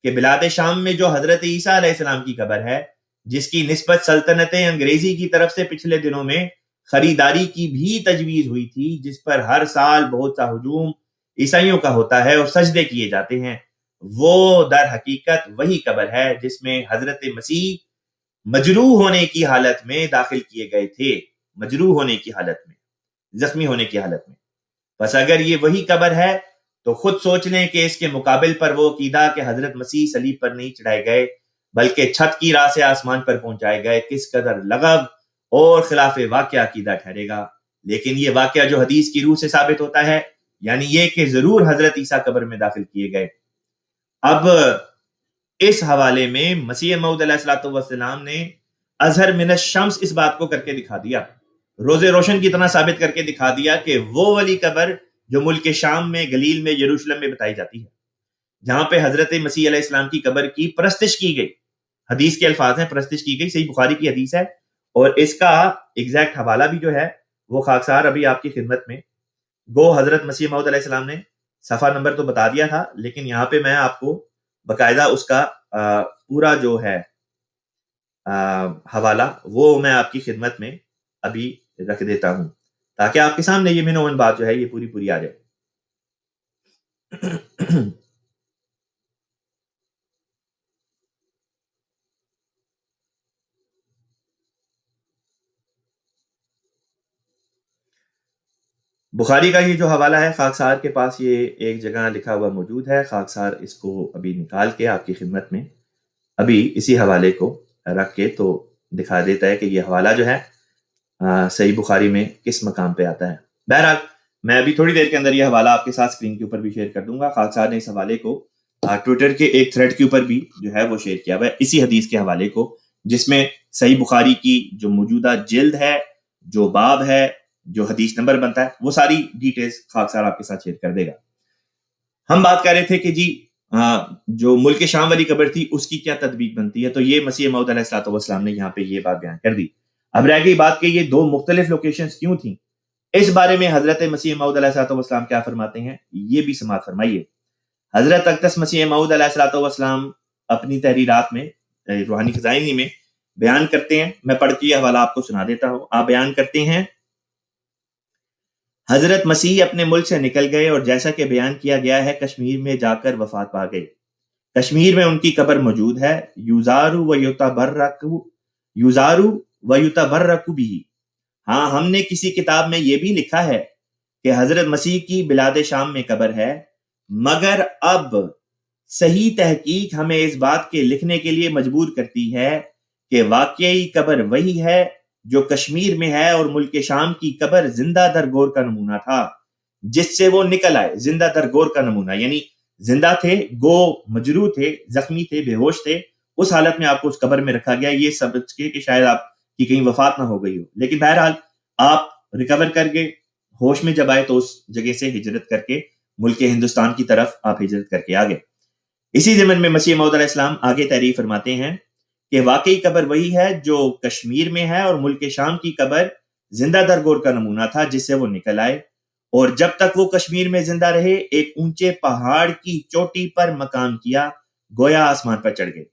کہ بلاد شام میں جو حضرت عیسیٰ علیہ السلام کی قبر ہے، جس کی نسبت سلطنت انگریزی کی طرف سے پچھلے دنوں میں خریداری کی بھی تجویز ہوئی تھی، جس پر ہر سال بہت سا ہجوم عیسائیوں کا ہوتا ہے اور سجدے کیے جاتے ہیں، وہ در حقیقت وہی قبر ہے جس میں حضرت مسیح مجروح ہونے کی حالت میں داخل کیے گئے تھے، مجروح ہونے کی حالت میں، زخمی ہونے کی حالت میں. بس اگر یہ وہی قبر ہے تو خود سوچ لیں کہ اس کے مقابل پر وہ عقیدہ کہ حضرت مسیح صلیب پر نہیں چڑھائے گئے بلکہ چھت کی راہ سے آسمان پر پہنچائے گئے کس قدر لغو اور خلاف واقعہ عقیدہ ٹھہرے گا. لیکن یہ واقعہ جو حدیث کی روح سے ثابت ہوتا ہے، یعنی یہ کہ ضرور حضرت عیسیٰ قبر میں داخل کیے گئے. اب اس حوالے میں مسیح موعود علیہ الصلوۃ والسلام نے اظہر من الشمس اس بات کو کر کے دکھا دیا، روز روشن کی طرح ثابت کر کے دکھا دیا کہ وہ والی قبر جو ملک شام میں، گلیل میں، یروشلم میں بتائی جاتی ہے، جہاں پہ حضرت مسیح علیہ السلام کی قبر کی پرستش کی گئی، حدیث کے الفاظ ہیں پرستش کی گئی، صحیح بخاری کی حدیث ہے، اور اس کا ایگزیکٹ حوالہ بھی جو ہے وہ خاکسار ابھی آپ کی خدمت میں. گو حضرت مسیح موعود علیہ السلام نے صفحہ نمبر تو بتا دیا تھا، لیکن یہاں پہ میں آپ کو باقاعدہ اس کا پورا جو ہے حوالہ وہ میں آپ کی خدمت میں ابھی رکھ دیتا ہوں، تاکہ آپ کے سامنے یہ منوان بات جو ہے یہ پوری آ جائے. بخاری کا یہ جو حوالہ ہے خاکسار کے پاس یہ ایک جگہ لکھا ہوا موجود ہے. خاکسار اس کو ابھی نکال کے آپ کی خدمت میں ابھی اسی حوالے کو رکھ کے تو دکھا دیتا ہے کہ یہ حوالہ جو ہے صحیح بخاری میں کس مقام پہ آتا ہے. بہرحال میں ابھی تھوڑی دیر کے اندر یہ حوالہ آپ کے ساتھ اسکرین کے اوپر بھی شیئر کر دوں گا. خاکسار نے اس حوالے کو ٹویٹر کے ایک تھریڈ کے اوپر بھی جو ہے وہ شیئر کیا ہوا ہے اسی حدیث کے حوالے کو، جس میں صحیح بخاری کی جو موجودہ جلد ہے، جو باب ہے، جو حدیث نمبر بنتا ہے، وہ ساری ڈیٹیلز خاکسار آپ کے ساتھ شیئر کر دے گا. ہم بات کر رہے تھے کہ جی جو ملک شام والی قبر تھی اس کی کیا تطبیق بنتی ہے، تو یہ مسیح موعود علیہ السلام نے یہاں پہ یہ بات بیان کر دی. اب رہ گئی بات کہ یہ دو مختلف لوکیشنز کیوں تھیں. اس بارے میں حضرت مسیح موعود علیہ السلام کیا فرماتے ہیں یہ بھی سماعت فرمائیے. حضرت اقدس مسیح موعود علیہ السلام اپنی تحریرات میں روحانی خزائنی میں بیان کرتے ہیں. میں پڑھ کے یہ حوالہ آپ کو سنا دیتا ہوں. آپ بیان کرتے ہیں، حضرت مسیح اپنے ملک سے نکل گئے اور جیسا کہ بیان کیا گیا ہے کشمیر میں جا کر وفات پا گئے. کشمیر میں ان کی قبر موجود ہے. یوزارو و یتبرک بھی. ہاں، ہم نے کسی کتاب میں یہ بھی لکھا ہے کہ حضرت مسیح کی بلاد شام میں قبر ہے، مگر اب صحیح تحقیق ہمیں اس بات کے لکھنے کے لیے مجبور کرتی ہے کہ واقعی قبر وہی ہے جو کشمیر میں ہے، اور ملک شام کی قبر زندہ درگور کا نمونہ تھا جس سے وہ نکل آئے. زندہ درگور کا نمونہ یعنی زندہ تھے، گو مجروح تھے، زخمی تھے، بے ہوش تھے، اس حالت میں آپ کو اس قبر میں رکھا گیا یہ سمجھ کے کہ شاید آپ کی کہیں وفات نہ ہو گئی ہو. لیکن بہرحال آپ ریکور کر کے ہوش میں جب آئے تو اس جگہ سے ہجرت کر کے ملک ہندوستان کی طرف آپ ہجرت کر کے آگے. اسی ضمن میں مسیح موعود علیہ السلام آگے تعریف فرماتے ہیں کہ واقعی قبر وہی ہے جو کشمیر میں ہے، اور ملک شام کی قبر زندہ درگور کا نمونہ تھا جس سے وہ نکل آئے، اور جب تک وہ کشمیر میں زندہ رہے ایک اونچے پہاڑ کی چوٹی پر مقام کیا، گویا آسمان پر چڑھ گئے.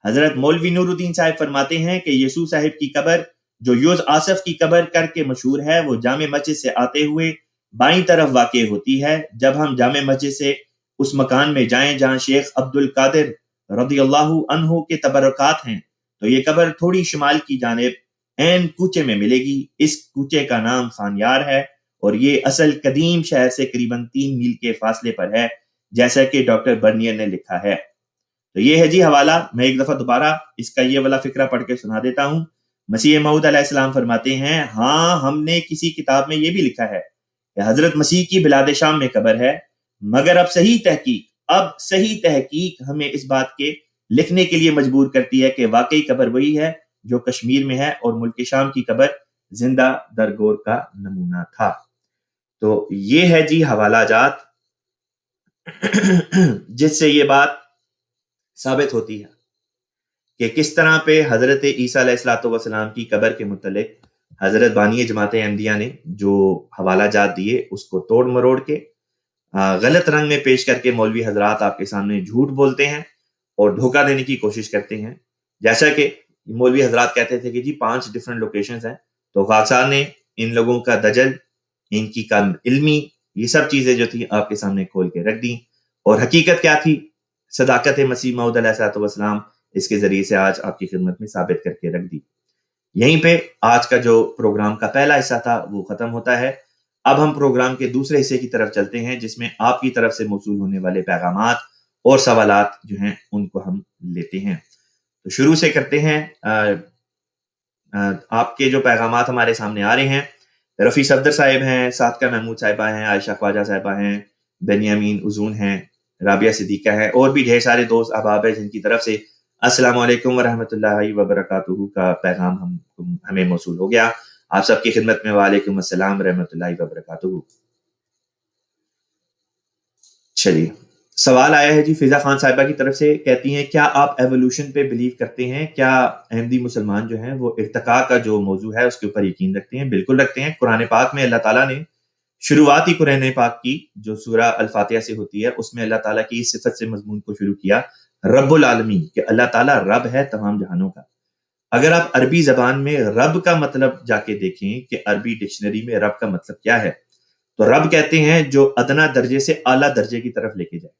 حضرت مولوی نور الدین صاحب فرماتے ہیں کہ یسوع صاحب کی قبر جو یوز آصف کی قبر کر کے مشہور ہے، وہ جامع مسجد سے آتے ہوئے بائیں طرف واقع ہوتی ہے. جب ہم جامع مسجد سے اس مکان میں جائیں جہاں شیخ عبد القادر رضی اللہ عنہ کے تبرکات ہیں، تو یہ قبر تھوڑی شمال کی جانب عین کوچے میں ملے گی. اس کوچے کا نام خانیار ہے، اور یہ اصل قدیم شہر سے قریباً 3 میل کے فاصلے پر ہے، جیسا کہ ڈاکٹر برنیئر نے لکھا ہے. تو یہ ہے جی حوالہ. میں ایک دفعہ دوبارہ اس کا یہ والا فقرہ پڑھ کے سنا دیتا ہوں. مسیح موعود علیہ السلام فرماتے ہیں، ہاں، ہم نے کسی کتاب میں یہ بھی لکھا ہے کہ حضرت مسیح کی بلاد شام میں قبر ہے، مگر اب صحیح تحقیق ہمیں اس بات کے لکھنے کے لیے مجبور کرتی ہے کہ واقعی قبر وہی ہے جو کشمیر میں ہے، اور ملک شام کی قبر زندہ درگور کا نمونہ تھا. تو یہ ہے جی حوالہ جات جس سے یہ بات ثابت ہوتی ہے کہ کس طرح پہ حضرت عیسیٰ علیہ السلام کی قبر کے متعلق حضرت بانی جماعت احمدیہ نے جو حوالہ جات دیے اس کو توڑ مروڑ کے غلط رنگ میں پیش کر کے مولوی حضرات آپ کے سامنے جھوٹ بولتے ہیں اور دھوکہ دینے کی کوشش کرتے ہیں. جیسا کہ مولوی حضرات کہتے تھے کہ جی 5 ڈیفرنٹ لوکیشنز ہیں، تو خاکسار نے ان لوگوں کا دجل، ان کی کم علمی، یہ سب چیزیں جو تھی آپ کے سامنے کھول کے رکھ دیں. اور حقیقت کیا تھی؟ صداقت مسیح موعود علیہ السلام اس کے ذریعے سے آج آپ کی خدمت میں ثابت کر کے رکھ دی. یہیں پہ آج کا جو پروگرام کا پہلا حصہ تھا وہ ختم ہوتا ہے. اب ہم پروگرام کے دوسرے حصے کی طرف چلتے ہیں، جس میں آپ کی طرف سے موصول ہونے والے پیغامات اور سوالات جو ہیں ان کو ہم لیتے ہیں. تو شروع سے کرتے ہیں. آپ کے جو پیغامات ہمارے سامنے آ رہے ہیں، رفیع صفدر صاحب ہیں، صادقہ محمود صاحبہ ہیں، عائشہ خواجہ صاحبہ ہیں، بنیامین ازون ہیں، رابعہ صدیقہ ہے، اور بھی ڈھیر سارے دوست احباب ہیں جن کی طرف سے السلام علیکم ورحمۃ اللہ وبرکاتہ کا پیغام ہمیں موصول ہو گیا. آپ سب کی خدمت میں وعلیکم السلام ورحمۃ اللہ وبرکاتہ. چلیے سوال آیا ہے جی فضا خان صاحبہ کی طرف سے، کہتی ہیں کیا آپ ایوولوشن پہ بلیو کرتے ہیں؟ کیا احمدی مسلمان جو ہیں وہ ارتقاء کا جو موضوع ہے اس کے اوپر یقین رکھتے ہیں؟ بالکل رکھتے ہیں۔ قرآن پاک میں اللہ تعالیٰ نے شروعات ہی قرآن پاک کی جو سورہ الفاتحہ سے ہوتی ہے اس میں اللہ تعالیٰ کی اس صفت سے مضمون کو شروع کیا، رب العالمین، کہ اللہ تعالیٰ رب ہے تمام جہانوں کا۔ اگر آپ عربی زبان میں رب کا مطلب جا کے دیکھیں کہ عربی ڈکشنری میں رب کا مطلب کیا ہے، تو رب کہتے ہیں جو ادنا درجے سے اعلیٰ درجے کی طرف لے کے جائے۔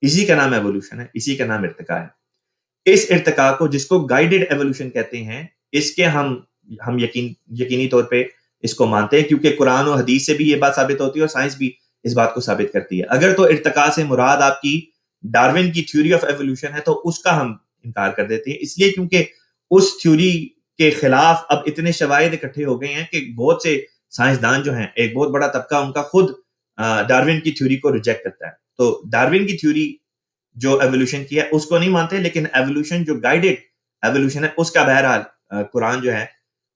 اسی کا نام ایوولوشن ہے، اسی کا نام ارتقاء ہے۔ اس ارتقاء کو جس کو گائیڈڈ ایوولوشن کہتے ہیں، اس کے ہم یقینی طور پہ اس کو مانتے ہیں، کیونکہ قرآن و حدیث سے بھی یہ بات ثابت ہوتی ہے اور سائنس بھی اس بات کو ثابت کرتی ہے۔ اگر تو ارتقاء سے مراد آپ کی ڈارون کی تھیوری آف ایوولوشن ہے تو اس کا ہم انکار کر دیتے ہیں، اس لیے کیونکہ اس تھیوری کے خلاف اب اتنے شواہد اکٹھے ہو گئے ہیں کہ بہت سے سائنسدان جو ہیں، ایک بہت بڑا طبقہ ان کا خود ڈارون کی تھیوری کو ریجیکٹ کرتا ہے۔ تو ڈارون کی تھیوری جو ایوولوشن کی ہے اس کو نہیں مانتے، لیکن ایوولوشن جو گائیڈڈ ایوولوشن ہے اس کا بہرحال قرآن جو ہے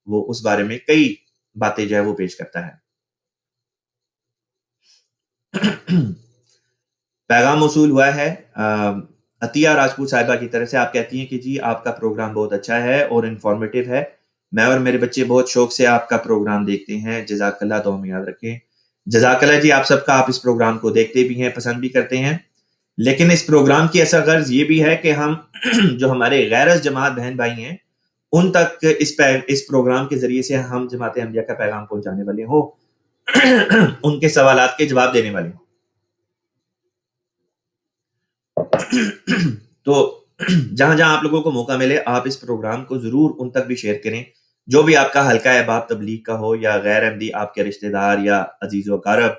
وہ اس بارے میں کئی باتیں جو ہے وہ پیش کرتا ہے۔ پیغام موصول ہوا ہے عطیہ راجپوت صاحبہ کی طرف سے۔ آپ کہتی ہیں کہ جی آپ کا پروگرام بہت اچھا ہے اور انفارمیٹیو ہے، میں اور میرے بچے بہت شوق سے آپ کا پروگرام دیکھتے ہیں، جزاک اللہ، دعا میں یاد رکھیں۔ جزاک اللہ جی آپ سب کا، آپ اس پروگرام کو دیکھتے بھی ہیں، پسند بھی کرتے ہیں، لیکن اس پروگرام کی اصل غرض یہ بھی ہے کہ ہم جو ہمارے غیر از جماعت بہن بھائی ہیں ان تک اس پروگرام کے ذریعے سے ہم جماعت احمدیہ کا پیغام پہنچانے والے ہوں، ان کے سوالات کے جواب دینے والے ہوں۔ تو جہاں جہاں آپ لوگوں کو موقع ملے آپ اس پروگرام کو ضرور ان تک بھی شیئر کریں، جو بھی آپ کا حلقہ احباب تبلیغ کا ہو یا غیر احمدی آپ کے رشتہ دار یا عزیز و اقارب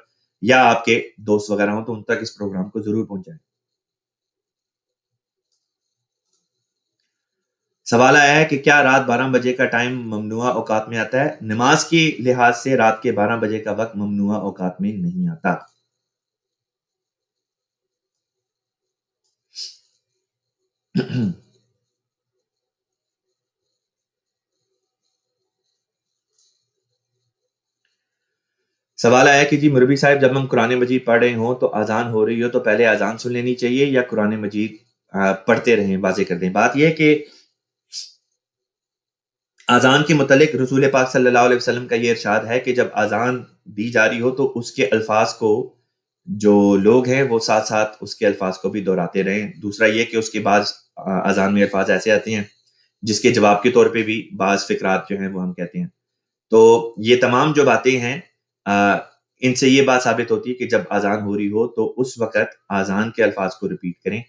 یا آپ کے دوست وغیرہ ہوں، تو ان تک اس پروگرام کو ضرور پہنچائیں۔ سوال آیا ہے کہ کیا رات 12 بجے کا ٹائم ممنوع اوقات میں آتا ہے؟ نماز کے لحاظ سے رات کے 12 بجے کا وقت ممنوع اوقات میں نہیں آتا۔ سوال آیا کہ جی مربی صاحب جب ہم قرآن مجید پڑھ رہے ہوں تو اذان ہو رہی ہو تو پہلے اذان سن لینی چاہیے یا قرآن مجید پڑھتے رہیں؟ واضح کر دیں۔ بات یہ ہے کہ اذان کے متعلق رسول پاک صلی اللہ علیہ وسلم کا یہ ارشاد ہے کہ جب اذان دی جا رہی ہو تو اس کے الفاظ کو جو لوگ ہیں وہ ساتھ ساتھ اس کے الفاظ کو بھی دہراتے رہیں۔ دوسرا یہ کہ اس کے بعد اذان میں الفاظ ایسے آتے ہیں جس کے جواب کے طور پہ بھی بعض فقرات جو ہیں وہ ہم کہتے ہیں۔ تو یہ تمام جو باتیں ہیں ان سے یہ بات ثابت ہوتی ہے کہ جب اذان ہو رہی ہو تو اس وقت اذان کے الفاظ کو ریپیٹ کریں۔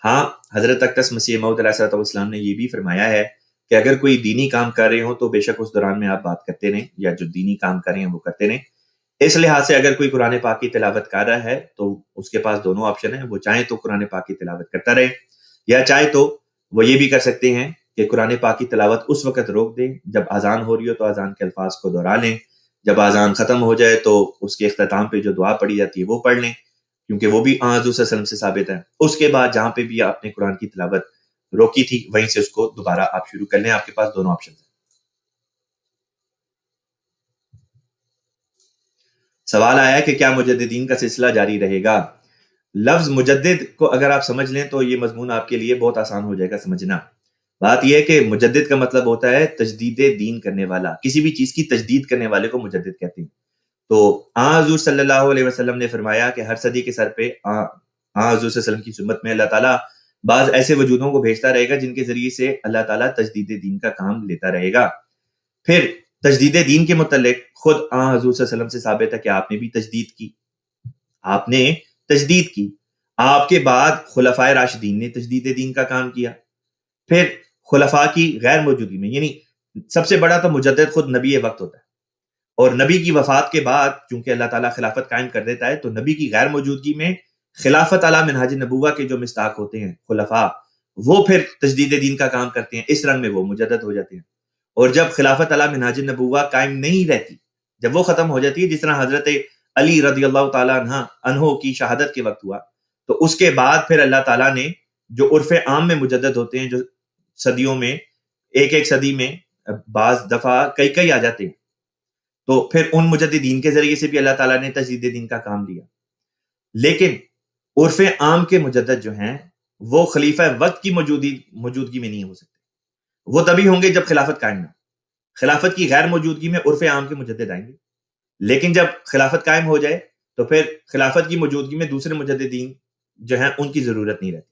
ہاں، حضرت اقدس مسیح موعود علیہ السلام نے یہ بھی فرمایا ہے کہ اگر کوئی دینی کام کر رہے ہوں تو بے شک اس دوران میں آپ بات کرتے رہیں، یا جو دینی کام کر رہے ہیں وہ کرتے رہیں۔ اس لحاظ سے اگر کوئی قرآن پاک کی تلاوت کر رہا ہے تو اس کے پاس دونوں آپشن ہیں، وہ چاہیں تو قرآن پاک کی تلاوت کرتا رہے، یا چاہے تو وہ یہ بھی کر سکتے ہیں کہ قرآن پاک کی تلاوت اس وقت روک دیں جب اذان ہو رہی ہو تو اذان کے الفاظ کو دہرا لیں، جب اذان ختم ہو جائے تو اس کے اختتام پہ جو دعا پڑھی جاتی ہے وہ پڑھ لیں، کیونکہ وہ بھی حضور صلی اللہ علیہ وسلم سے ثابت ہے۔ اس کے بعد جہاں پہ بھی آپ نے قرآن کی تلاوت روکی تھی وہیں سے اس کو دوبارہ آپ شروع کر لیں، آپ کے پاس دونوں آپشن ہیں۔ سوال آیا ہے کہ کیا مجددین کا سلسلہ جاری رہے گا؟ لفظ مجدد کو اگر آپ سمجھ لیں تو یہ مضمون آپ کے لیے بہت آسان ہو جائے گا سمجھنا۔ بات یہ ہے کہ مجدد کا مطلب ہوتا ہے تجدید دین کرنے والا، کسی بھی چیز کی تجدید کرنے والے کو مجدد کہتے ہیں۔ تو حضور صلی اللہ علیہ وسلم نے فرمایا کہ ہر صدی کے سر پہ حضور صلی اللہ علیہ وسلم کی سنت میں اللہ تعالیٰ بعض ایسے وجودوں کو بھیجتا رہے گا جن کے ذریعے سے اللہ تعالیٰ تجدید دین کا کام لیتا رہے گا۔ پھر تجدید دین کے متعلق خود حضور صلی اللہ علیہ وسلم سے ثابت ہے کہ آپ نے بھی تجدید کی، آپ نے تجدید کی۔ آپ کے بعد خلفائے راشدین نے تجدید دین کا کام کیا، پھر خلفاء کی غیر موجودگی میں، یعنی سب سے بڑا تو مجدد خود نبی وقت ہوتا ہے، اور نبی کی وفات کے بعد چونکہ اللہ تعالیٰ خلافت قائم کر دیتا ہے تو نبی کی غیر موجودگی میں خلافت علی منہاج نبوہ کے جو مصداق ہوتے ہیں خلفاء، وہ پھر تجدید دین کا کام کرتے ہیں، اس رنگ میں وہ مجدد ہو جاتے ہیں۔ اور جب خلافت علی منہاج نبوہ قائم نہیں رہتی، جب وہ ختم ہو جاتی ہے، جس طرح حضرت علی رضی اللہ تعالیٰ عنہ کی شہادت کے وقت ہوا، تو اس کے بعد پھر اللہ تعالیٰ نے جو عرف عام میں مجدد ہوتے ہیں، جو صدیوں میں ایک صدی میں بعض دفعہ کئی آ جاتے ہیں، تو پھر ان مجددین کے ذریعے سے بھی اللہ تعالیٰ نے تجدید دین کا کام لیا۔ لیکن عرف عام کے مجدد جو ہیں وہ خلیفہ وقت کی موجودگی میں نہیں ہو سکتے. وہ تبھی ہوں گے جب خلافت قائم نہ. خلافت کی غیر موجودگی میں عرف عام کے مجدد آئیں گے، لیکن جب خلافت قائم ہو جائے تو پھر خلافت کی موجودگی میں دوسرے مجددین جو ہیں ان کی ضرورت نہیں رہتی.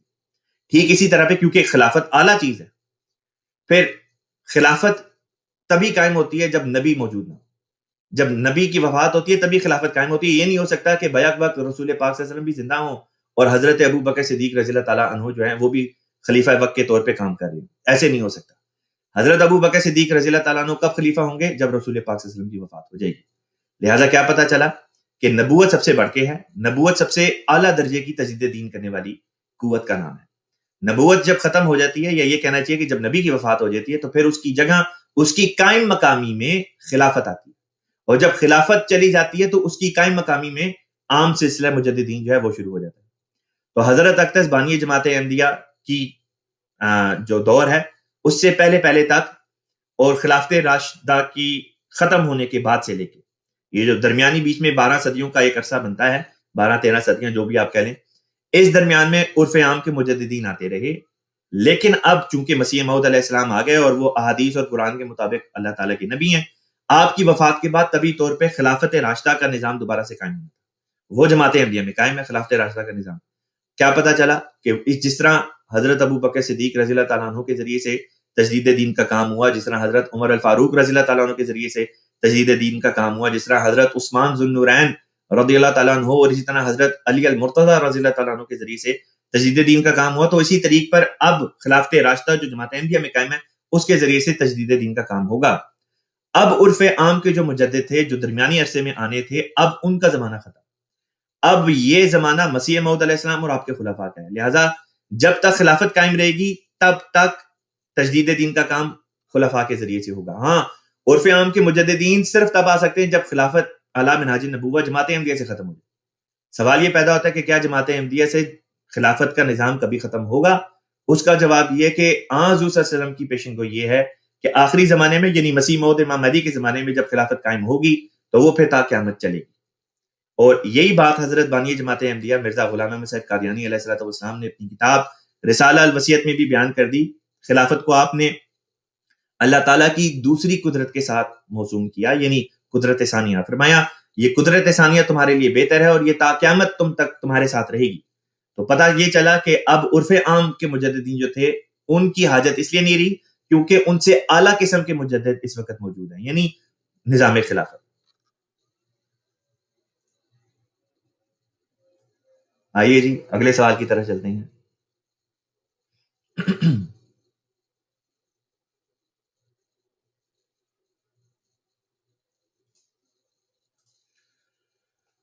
ٹھیک اسی طرح پہ کیونکہ خلافت اعلیٰ چیز ہے، پھر خلافت تبھی قائم ہوتی ہے جب نبی موجود نہ ہو. جب نبی کی وفات ہوتی ہے تبھی خلافت قائم ہوتی ہے. یہ نہیں ہو سکتا کہ بیک وقت رسول پاک صلی اللہ علیہ وسلم بھی زندہ ہوں اور حضرت ابو بکر صدیق رضی اللہ تعالیٰ عنہ جو ہیں وہ بھی خلیفہ وقت کے طور پہ کام کر رہے ہیں. ایسے نہیں ہو سکتا. حضرت ابو بکر صدیق رضی اللہ تعالیٰ عنہ کب خلیفہ ہوں گے؟ جب رسول پاک صلی اللہ علیہ وسلم کی وفات ہو جائے گی. لہٰذا کیا پتہ چلا کہ نبوت سب سے بڑھ کے ہے. نبوت سب سے اعلیٰ درجے کی تجدید دین کرنے والی قوت کا نام ہے. نبوت جب ختم ہو جاتی ہے، یا یہ کہنا چاہیے کہ جب نبی کی وفات ہو جاتی ہے تو پھر اس کی جگہ اس کی قائم مقامی میں خلافت آتی ہے، اور جب خلافت چلی جاتی ہے تو اس کی قائم مقامی میں عام سلسلہ مجددین جو ہے وہ شروع ہو جاتا ہے. تو حضرت اکتس بانی جماعت احمدیہ کی جو دور ہے اس سے پہلے تک اور خلافت راشدہ کی ختم ہونے کے بعد سے لے کے یہ جو درمیانی بیچ میں 12 صدیوں کا ایک عرصہ بنتا ہے، 12-13 صدیاں جو بھی آپ کہہ لیں، اس درمیان میں عرف عام کے مجددین آتے رہے. لیکن اب چونکہ مسیح موعود علیہ السلام آ گئے اور وہ احادیث اور قرآن کے مطابق اللہ تعالیٰ کے نبی ہیں، آپ کی وفات کے بعد طبی طور پہ خلافت راشدہ کا نظام دوبارہ سے قائم ہوا. وہ جماعت احمدیہ میں قائم ہے خلافت راشدہ کا نظام. کیا پتا چلا کہ جس طرح حضرت ابو بکر صدیق رضی اللہ تعالیٰ عنہ کے ذریعے سے تجدید دین کا کام ہوا، جس طرح حضرت عمر الفاروق رضی اللہ تعالیٰ عنہ کے ذریعے سے تجدید دین کا کام ہوا، جس طرح حضرت عثمان ذو النورین رضی اللہ تعالیٰ عنہ اور اسی طرح حضرت علی المرتضیٰ رضی اللہ تعالیٰ عنہ کے ذریعے سے تجدید دین کا کام ہوا، تو اسی طریق پر اب خلافت راشدہ جو جماعت احمدیہ میں قائم ہے اس کے ذریعے سے تجدید دین کا کام ہوگا. اب عرف عام کے جو مجدد تھے جو درمیانی عرصے میں آنے تھے، اب ان کا زمانہ ختم. اب یہ زمانہ مسیح موعود علیہ السلام اور آپ کے خلفاء کا ہے. لہٰذا جب تک خلافت قائم رہے گی تب تک تجدید دین کا کام خلفاء کے ذریعے سے ہوگا. ہاں، عرف عام کے مجددین صرف تب آ سکتے ہیں جب خلافت اعلیٰ منہاج نبوت جماعت احمدیہ سے ختم ہو جائے. سوال یہ پیدا ہوتا ہے کہ کیا جماعت احمدیہ سے خلافت کا نظام کبھی ختم ہوگا؟ اس کا جواب یہ کہ حضور صلی اللہ علیہ وسلم کی پیشن گوئی یہ ہے کہ آخری زمانے میں، یعنی مسیح موعود امام مہدی کے زمانے میں جب خلافت قائم ہوگی تو وہ پھر تا قیامت چلے گی. اور یہی بات حضرت بانی جماعت احمدیہ مرزا غلام احمد صاحب قادیانی علیہ الصلوۃ والسلام نے اپنی کتاب رسالہ الوصیت میں بھی بیان کر دی. خلافت کو آپ نے اللہ تعالیٰ کی دوسری قدرت کے ساتھ موسوم کیا، یعنی قدرت ثانیہ. فرمایا یہ قدرت ثانیہ تمہارے لیے بہتر ہے اور یہ تا قیامت تم تک تمہارے ساتھ رہے گی. تو پتہ یہ چلا کہ اب عرف عام کے مجددین جو تھے ان کی حاجت اس لیے نہیں رہی کیونکہ ان سے اعلیٰ قسم کے مجدد اس وقت موجود ہیں، یعنی نظام خلافت. آئیے جی اگلے سوال کی طرف چلتے ہیں.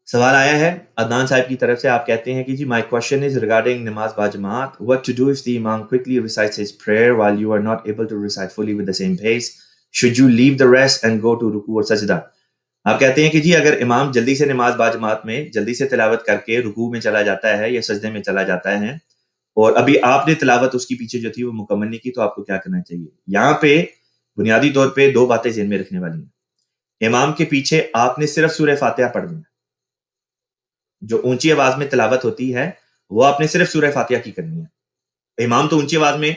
سوال آیا ہے عدنان صاحب کی طرف سے. آپ کہتے ہیں کہ جی my question is regarding نماز با جماعت. What to do if the imam quickly recites his prayer while you are not able to recite fully with the same pace? Should you leave the rest and go to رکوع اور سجدہ؟ آپ کہتے ہیں کہ جی اگر امام جلدی سے نماز با جماعت میں جلدی سے تلاوت کر کے رکوع میں چلا جاتا ہے یا سجدے میں چلا جاتا ہے اور ابھی آپ نے تلاوت اس کی پیچھے جو تھی وہ مکمل نہیں کی، تو آپ کو کیا کرنا چاہیے؟ یہاں پہ بنیادی طور پہ دو باتیں ذہن میں رکھنے والی ہیں. امام کے پیچھے آپ نے صرف سورہ فاتحہ پڑھ دینا. جو اونچی آواز میں تلاوت ہوتی ہے وہ آپ نے صرف سورہ فاتحہ کی کرنی ہے. امام تو اونچی آواز میں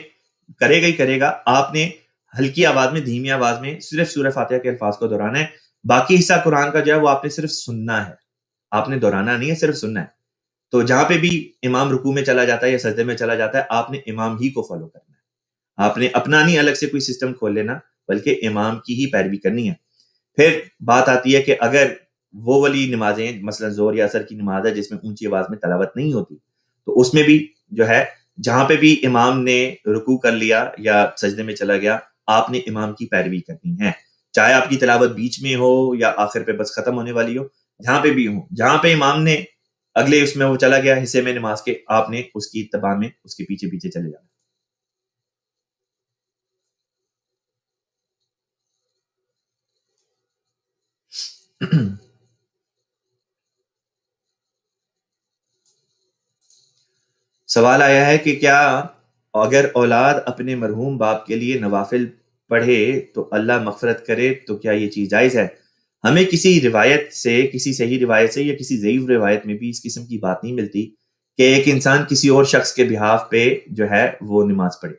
کرے گا، آپ نے ہلکی آواز میں، دھیمی آواز میں صرف سورہ فاتحہ کے الفاظ کو دہرانا ہے. باقی حصہ قرآن کا جو ہے وہ آپ نے صرف سننا ہے، آپ نے دہرانا نہیں ہے، صرف سننا ہے. تو جہاں پہ بھی امام رکوع میں چلا جاتا ہے یا سجدے میں چلا جاتا ہے آپ نے امام ہی کو فالو کرنا ہے. آپ نے اپنا نہیں الگ سے کوئی سسٹم کھول لینا، بلکہ امام کی ہی پیروی کرنی ہے. پھر بات آتی ہے کہ اگر وہ والی نمازیں مثلا ظہر یا عصر کی نماز ہے جس میں اونچی آواز میں تلاوت نہیں ہوتی، تو اس میں بھی جو ہے جہاں پہ بھی امام نے رکوع کر لیا یا سجدے میں چلا گیا آپ نے امام کی پیروی کرنی ہے، چاہے آپ کی تلاوت بیچ میں ہو یا آخر پہ بس ختم ہونے والی ہو. جہاں پہ بھی ہو، جہاں پہ امام نے اگلے اس میں وہ چلا گیا حصے میں نماز کے، آپ نے اس کی اتباع میں اس کے پیچھے پیچھے چلے جانا. سوال آیا ہے کہ کیا اگر اولاد اپنے مرحوم باپ کے لیے نوافل پڑھے تو اللہ مغفرت کرے، تو کیا یہ چیز جائز ہے؟ ہمیں کسی روایت سے، کسی صحیح روایت سے یا کسی ضعیف روایت میں بھی اس قسم کی بات نہیں ملتی کہ ایک انسان کسی اور شخص کے بہاف پہ جو ہے وہ نماز پڑھے.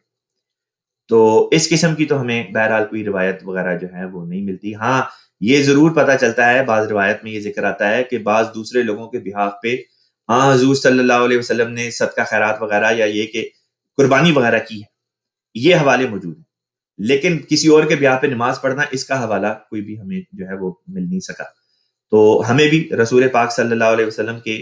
تو اس قسم کی تو ہمیں بہرحال کوئی روایت وغیرہ جو ہے وہ نہیں ملتی. ہاں یہ ضرور پتہ چلتا ہے، بعض روایت میں یہ ذکر آتا ہے کہ بعض دوسرے لوگوں کے بہاف پہ حضور صلی اللہ علیہ وسلم نے صدقہ خیرات وغیرہ یا یہ کہ قربانی وغیرہ کی ہے، یہ حوالے موجود ہیں. لیکن کسی اور کے بیاہ پہ نماز پڑھنا، اس کا حوالہ کوئی بھی ہمیں جو ہے وہ مل نہیں سکا. تو ہمیں بھی رسول پاک صلی اللہ علیہ وسلم کے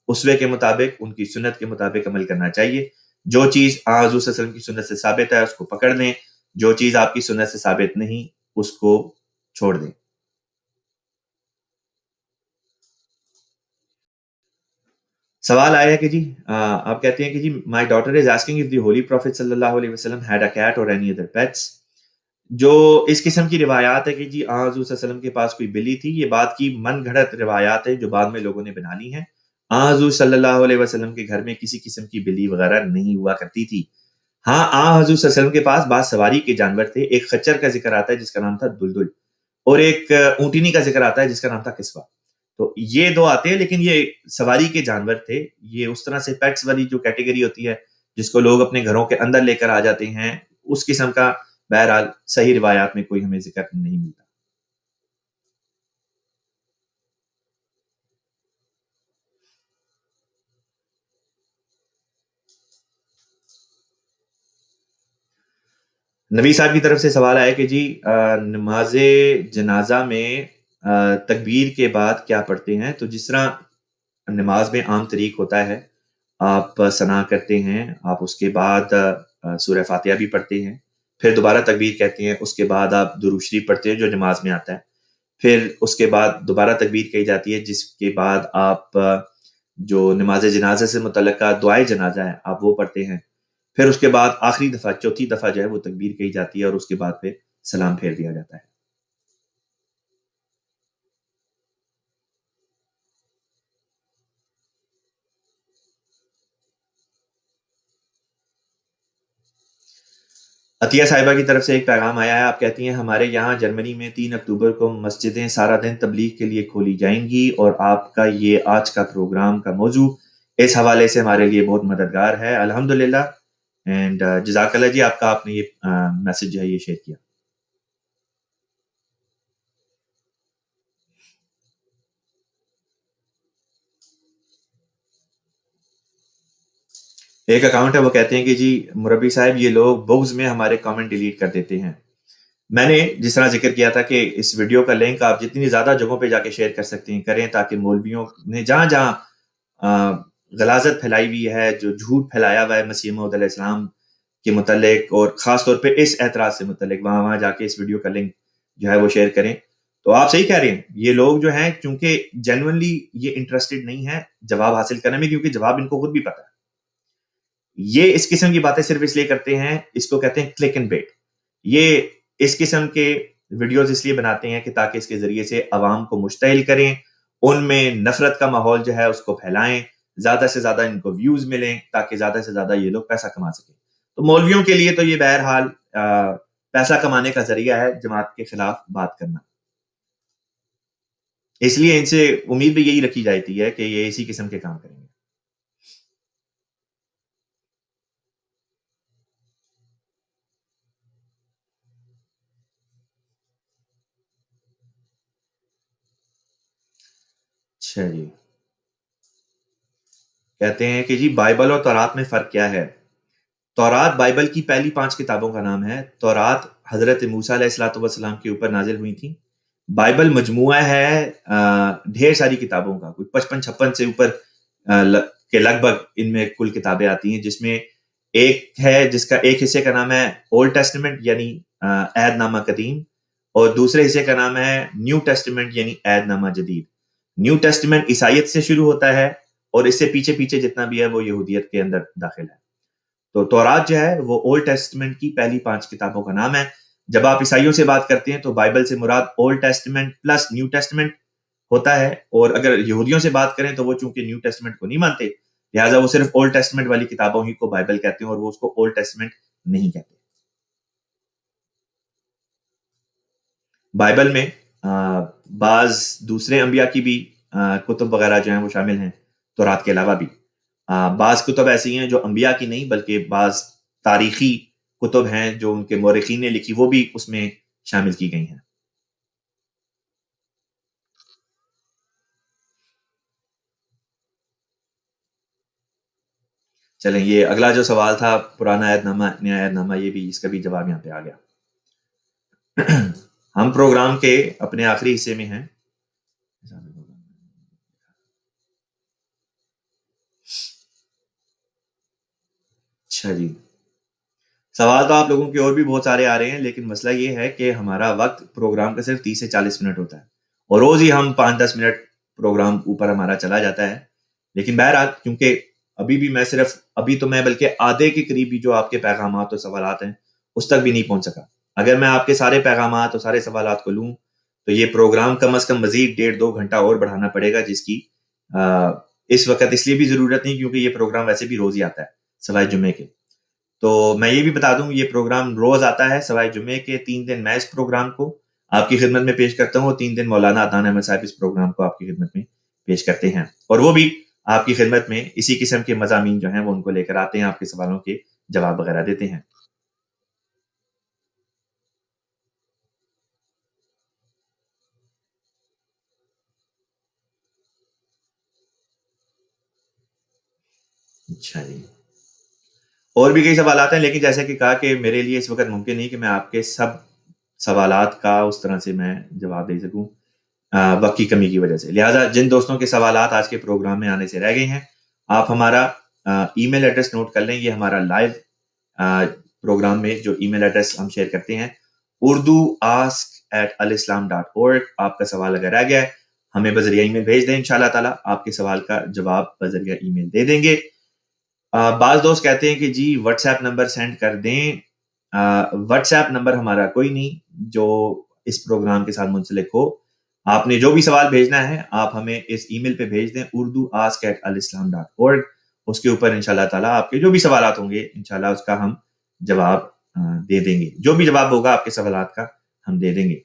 اسوے کے مطابق، ان کی سنت کے مطابق عمل کرنا چاہیے. جو چیز حضور صلی اللہ علیہ وسلم کی سنت سے ثابت ہے اس کو پکڑ لیں، جو چیز آپ کی سنت سے ثابت نہیں اس کو چھوڑ دیں. سوال آیا ہے کہ جی آپ کہتے ہیں کہ جی my daughter is asking of the holy prophet صلی اللہ علیہ وسلم ہیڈ اے کیٹ اور اینی ادر پیٹس. جو اس قسم کی روایات ہے کہ جی حضور صلی اللہ علیہ وسلم کے پاس کوئی بلی تھی، یہ بات کی من گھڑت روایات ہے جو بعد میں لوگوں نے بنا لی ہیں. حضور صلی اللہ علیہ وسلم کے گھر میں کسی قسم کی بلی وغیرہ نہیں ہوا کرتی تھی. ہاں حضور صلی اللہ علیہ وسلم کے پاس بعض سواری کے جانور تھے. ایک خچر کا ذکر آتا ہے جس کا نام تھا دلدل، اور ایک اونٹنی کا ذکر آتا ہے جس کا نام تھا کسوا. تو یہ دو آتے ہیں، لیکن یہ سواری کے جانور تھے. یہ اس طرح سے پیٹس والی جو کیٹیگری ہوتی ہے جس کو لوگ اپنے گھروں کے اندر لے کر آ جاتے ہیں، اس قسم کا بہرحال صحیح روایات میں کوئی ہمیں ذکر نہیں ملتا. نبی صاحب کی طرف سے سوال آیا کہ جی نماز جنازہ میں تکبیر کے بعد کیا پڑھتے ہیں؟ تو جس طرح نماز میں عام طریق ہوتا ہے، آپ ثنا کرتے ہیں، آپ اس کے بعد سورہ فاتحہ بھی پڑھتے ہیں، پھر دوبارہ تکبیر کہتے ہیں، اس کے بعد آپ درود شریف پڑھتے ہیں جو نماز میں آتا ہے، پھر اس کے بعد دوبارہ تکبیر کہی جاتی ہے جس کے بعد آپ جو نماز جنازہ سے متعلقہ دعائے جنازہ ہے آپ وہ پڑھتے ہیں، پھر اس کے بعد آخری دفعہ چوتھی دفعہ جو ہے وہ تکبیر کہی جاتی ہے اور اس کے بعد پھر سلام پھیر دیا جاتا ہے. عطیہ صاحبہ کی طرف سے ایک پیغام آیا ہے. آپ کہتی ہیں ہمارے یہاں جرمنی میں 3 اکتوبر کو مسجدیں سارا دن تبلیغ کے لیے کھولی جائیں گی، اور آپ کا یہ آج کا پروگرام کا موضوع اس حوالے سے ہمارے لیے بہت مددگار ہے. الحمدللہ اینڈ جزاک اللہ جی، آپ نے یہ میسج جو ہے یہ شیئر کیا. ایک اکاؤنٹ ہے، وہ کہتے ہیں کہ جی مربی صاحب یہ لوگ بغض میں ہمارے کامنٹ ڈیلیٹ کر دیتے ہیں. میں نے جس طرح ذکر کیا تھا کہ اس ویڈیو کا لنک آپ جتنی زیادہ جگہوں پہ جا کے شیئر کر سکتے ہیں کریں، تاکہ مولویوں نے جہاں جہاں غلاظت پھیلائی ہوئی ہے، جو جھوٹ پھیلایا ہوا ہے مسیح موعود علیہ السلام کے متعلق اور خاص طور پہ اس اعتراض سے متعلق، وہاں جا کے اس ویڈیو کا لنک جو ہے وہ شیئر کریں. تو آپ صحیح کہہ رہے ہیں، یہ لوگ جو ہیں چونکہ جینوئنلی یہ انٹرسٹڈ نہیں ہے جواب حاصل کرنے میں، کیونکہ جواب ان کو خود بھی پتہ ہے. یہ اس قسم کی باتیں صرف اس لیے کرتے ہیں، اس کو کہتے ہیں کلک اینڈ بیٹ. یہ اس قسم کے ویڈیوز اس لیے بناتے ہیں کہ تاکہ اس کے ذریعے سے عوام کو مشتعل کریں، ان میں نفرت کا ماحول جو ہے اس کو پھیلائیں، زیادہ سے زیادہ ان کو ویوز ملیں تاکہ زیادہ سے زیادہ یہ لوگ پیسہ کما سکیں. تو مولویوں کے لیے تو یہ بہرحال پیسہ کمانے کا ذریعہ ہے جماعت کے خلاف بات کرنا. اس لیے ان سے امید بھی یہی رکھی جاتی ہے کہ یہ اسی قسم کے کام کریں گے. اچھا جی، کہتے ہیں کہ جی بائبل اور تورات میں فرق کیا ہے؟ تورات بائبل کی پہلی 5 کتابوں کا نام ہے. تورات حضرت موسیٰ علیہ الصلوۃ والسلام کے اوپر نازل ہوئی تھی. بائبل مجموعہ ہے ڈھیر ساری کتابوں کا، کوئی 55-56 سے اوپر کے لگ بھگ ان میں کل کتابیں آتی ہیں، جس میں ایک ہے جس کا ایک حصے کا نام ہے اولڈ ٹیسٹمنٹ یعنی عہد نامہ قدیم، اور دوسرے حصے کا نام ہے نیو ٹیسٹمنٹ یعنی عہد نامہ جدید. نیو ٹیسٹمنٹ عیسائیت سے شروع ہوتا ہے اور اس سے پیچھے پیچھے جتنا بھی ہے وہ یہودیت کے اندر داخل ہے. تو تورات جو ہے وہ اولڈ ٹیسٹمنٹ کی پہلی 5 کتابوں کا نام ہے. جب آپ عیسائیوں سے بات کرتے ہیں تو بائبل سے مراد old testament plus new testament ہوتا ہے، اور اگر یہودیوں سے بات کریں تو وہ چونکہ نیو ٹیسٹمنٹ کو نہیں مانتے، لہٰذا وہ صرف اولڈ ٹیسٹمنٹ والی کتابوں ہی کو بائبل کہتے ہیں اور وہ اس کو اولڈ ٹیسٹمنٹ نہیں کہتے. بائبل میں بعض دوسرے انبیاء کی بھی کتب وغیرہ جو ہیں وہ شامل ہیں تورات کے علاوہ بھی. بعض کتب ایسی ہیں جو انبیاء کی نہیں بلکہ بعض تاریخی کتب ہیں جو ان کے مورخین نے لکھی، وہ بھی اس میں شامل کی گئی ہیں۔ چلیں، یہ اگلا جو سوال تھا پرانا عہد نامہ نیا عہد نامہ، یہ بھی اس کا بھی جواب یہاں پہ آ گیا۔ ہم پروگرام کے اپنے آخری حصے میں ہیں۔ اچھا جی، سوال تو آپ لوگوں کے اور بھی بہت سارے آ رہے ہیں، لیکن مسئلہ یہ ہے کہ ہمارا وقت پروگرام کا صرف 30 سے 40 منٹ ہوتا ہے، اور روز ہی ہم 5-10 منٹ پروگرام اوپر ہمارا چلا جاتا ہے۔ لیکن بہرحال کیونکہ ابھی تو میں بلکہ آدھے کے قریب بھی جو آپ کے پیغامات اور سوالات ہیں اس تک بھی نہیں پہنچ سکا۔ اگر میں آپ کے سارے پیغامات اور سارے سوالات کو لوں تو یہ پروگرام کم از کم مزید 1.5-2 گھنٹہ اور بڑھانا پڑے گا، جس کی اس وقت اس لیے بھی ضرورت نہیں کیونکہ یہ پروگرام ویسے بھی روز ہی آتا ہے سوائے جمعے کے۔ تو میں یہ بھی بتا دوں، یہ پروگرام روز آتا ہے سوائے جمعے کے۔ 3 دن میں اس پروگرام کو آپ کی خدمت میں پیش کرتا ہوں، اور 3 دن مولانا عدنان احمد صاحب اس پروگرام کو آپ کی خدمت میں پیش کرتے ہیں، اور وہ بھی آپ کی خدمت میں اسی قسم کے مضامین جو ہیں وہ ان کو لے کر آتے ہیں، آپ کے سوالوں کے جواب وغیرہ دیتے ہیں۔ اچھا جی، اور بھی کئی سوالات ہیں، لیکن جیسے کہ کہا کہ میرے لیے اس وقت ممکن نہیں کہ میں آپ کے سب سوالات کا اس طرح سے میں جواب دے سکوں وقت کی کمی کی وجہ سے۔ لہٰذا جن دوستوں کے سوالات آج کے پروگرام میں آنے سے رہ گئے ہیں، آپ ہمارا ای میل ایڈریس نوٹ کر لیں۔ یہ ہمارا لائیو پروگرام میں جو ای میل ایڈریس ہم شیئر کرتے ہیں، urduask@alislam.org۔ آپ کا سوال اگر رہ گیا ہے ہمیں بذریعہ ای میل بھیج دیں، انشاءاللہ تعالیٰ آپ کے سوال کا جواب بذریعہ ای میل دے دیں گے۔ بعض دوست کہتے ہیں کہ جی واٹس ایپ نمبر سینڈ کر دیں۔ واٹس ایپ نمبر ہمارا کوئی نہیں جو اس پروگرام کے ساتھ منسلک ہو۔ آپ نے جو بھی سوال بھیجنا ہے آپ ہمیں اس ای میل پہ بھیج دیں urduask@alislam.org۔ اس کے اوپر انشاءاللہ تعالیٰ آپ کے جو بھی سوالات ہوں گے انشاءاللہ اس کا ہم جواب دے دیں گے، جو بھی جواب ہوگا آپ کے سوالات کا ہم دے دیں گے۔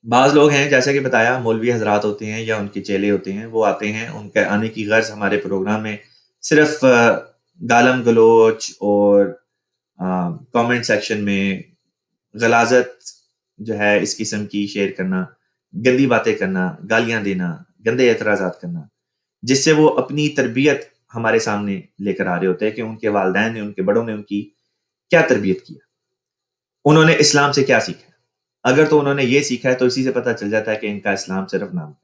بعض لوگ ہیں جیسے کہ بتایا مولوی حضرات ہوتے ہیں یا ان کے چیلے ہوتے ہیں، وہ آتے ہیں، ان کے آنے کی غرض ہمارے پروگرام میں صرف گالم گلوچ اور کامنٹ سیکشن میں غلاظت جو ہے اس قسم کی شیئر کرنا، گندی باتیں کرنا، گالیاں دینا، گندے اعتراضات کرنا، جس سے وہ اپنی تربیت ہمارے سامنے لے کر آ رہے ہوتے ہیں کہ ان کے والدین نے، ان کے بڑوں نے ان کی کیا تربیت کیا، انہوں نے اسلام سے کیا سیکھا۔ اگر تو انہوں نے یہ سیکھا ہے تو اسی سے پتہ چل جاتا ہے کہ ان کا اسلام صرف نام ہے۔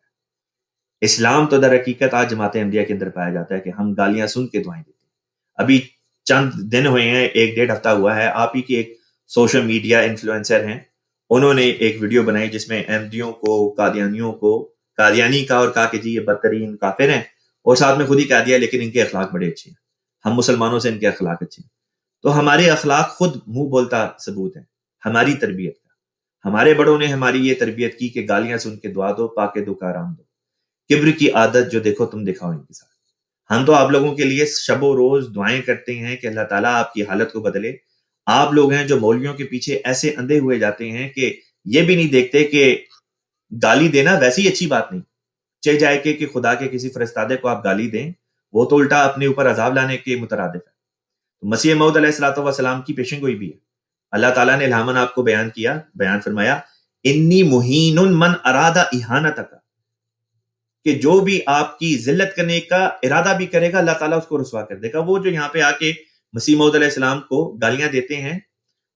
اسلام تو در حقیقت آج جماعت احمدیہ کے اندر پایا جاتا ہے کہ ہم گالیاں سن کے دعائیں دیتے ہیں۔ ابھی چند دن ہوئے ہیں، 1-1.5 ہفتہ ہوا ہے، آپ ہی کی ایک سوشل میڈیا انفلوئنسر ہیں، انہوں نے ایک ویڈیو بنائی جس میں احمدیوں کو، قادیانیوں کو قادیانی کا اور کہا کہ جی یہ بدترین کافر ہیں، اور ساتھ میں خود ہی کہہ دیا لیکن ان کے اخلاق بڑے اچھے ہیں، ہم مسلمانوں سے ان کے اخلاق اچھے ہیں۔ تو ہمارے اخلاق خود منہ بولتا ثبوت ہے ہماری تربیت کا۔ ہمارے بڑوں نے ہماری یہ تربیت کی کہ گالیاں سن کے دعا دو، پاکے دو کا آرام دو، کبر کی عادت جو دیکھو تم دکھاؤ ان کے ساتھ۔ ہم تو آپ لوگوں کے لیے شب و روز دعائیں کرتے ہیں کہ اللہ تعالیٰ آپ کی حالت کو بدلے۔ آپ لوگ ہیں جو مولویوں کے پیچھے ایسے اندھے ہوئے جاتے ہیں کہ یہ بھی نہیں دیکھتے کہ گالی دینا ویسی ہی اچھی بات نہیں، چاہے جائے کہ خدا کے کسی فرستادے کو آپ گالی دیں، وہ تو الٹا اپنے اوپر عذاب لانے کے مترادف ہے۔ تو مسیح موعود علیہ الصلوۃ والسلام کی پیشن گوئی بھی ہے۔ اللہ تعالیٰ نے الہاماً آپ کو بیان فرمایا، انی مہین من اراد اہانتک، کہ جو بھی آپ کی ذلت کرنے کا ارادہ بھی کرے گا اللہ تعالیٰ اس کو رسوا کر دے گا۔ وہ جو یہاں پہ آ کے مسیح موعود علیہ السلام کو گالیاں دیتے ہیں،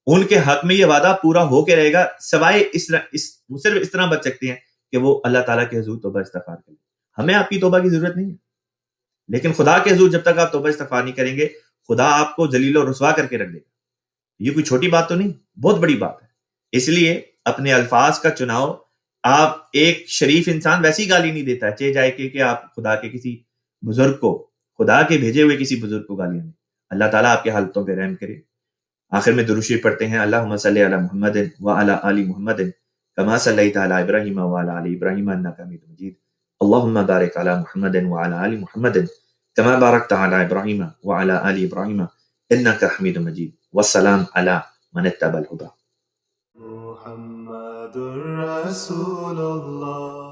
ان کے حق میں یہ وعدہ پورا ہو کے رہے گا، سوائے صرف اس طرح بچ سکتے ہیں کہ وہ اللہ تعالیٰ کے حضور توبہ استغفار کریں۔ ہمیں آپ کی توبہ کی ضرورت نہیں ہے، لیکن خدا کے حضور جب تک آپ توبہ استغفار نہیں کریں گے خدا آپ کو ذلیل و رسوا کر کے رکھ دے گا۔ یہ کوئی چھوٹی بات تو نہیں، بہت بڑی بات ہے۔ اس لیے اپنے الفاظ کا چناؤ، آپ ایک شریف انسان ویسی گالی نہیں دیتا، چاہے جائے کہ آپ خدا کے کسی بزرگ کو، خدا کے بھیجے ہوئے کسی بزرگ کو گالیاں دیں۔ اللہ تعالیٰ آپ کے حالتوں پہ رحم کرے۔ آخر میں درود شریف پڑھتے ہیں، اللہم صلی علی محمد وعلی آل محمد کما صلیت علی ابراہیم وعلی آل ابراہیم انک حمید مجید، اللہم بارک علی محمد وعلی آل محمد کما بارکت علی ابراہیم وعلی آل ابراہیم انک حمید مجید، والسلام علی من اتبع الہدی۔ محمد رسول اللہ۔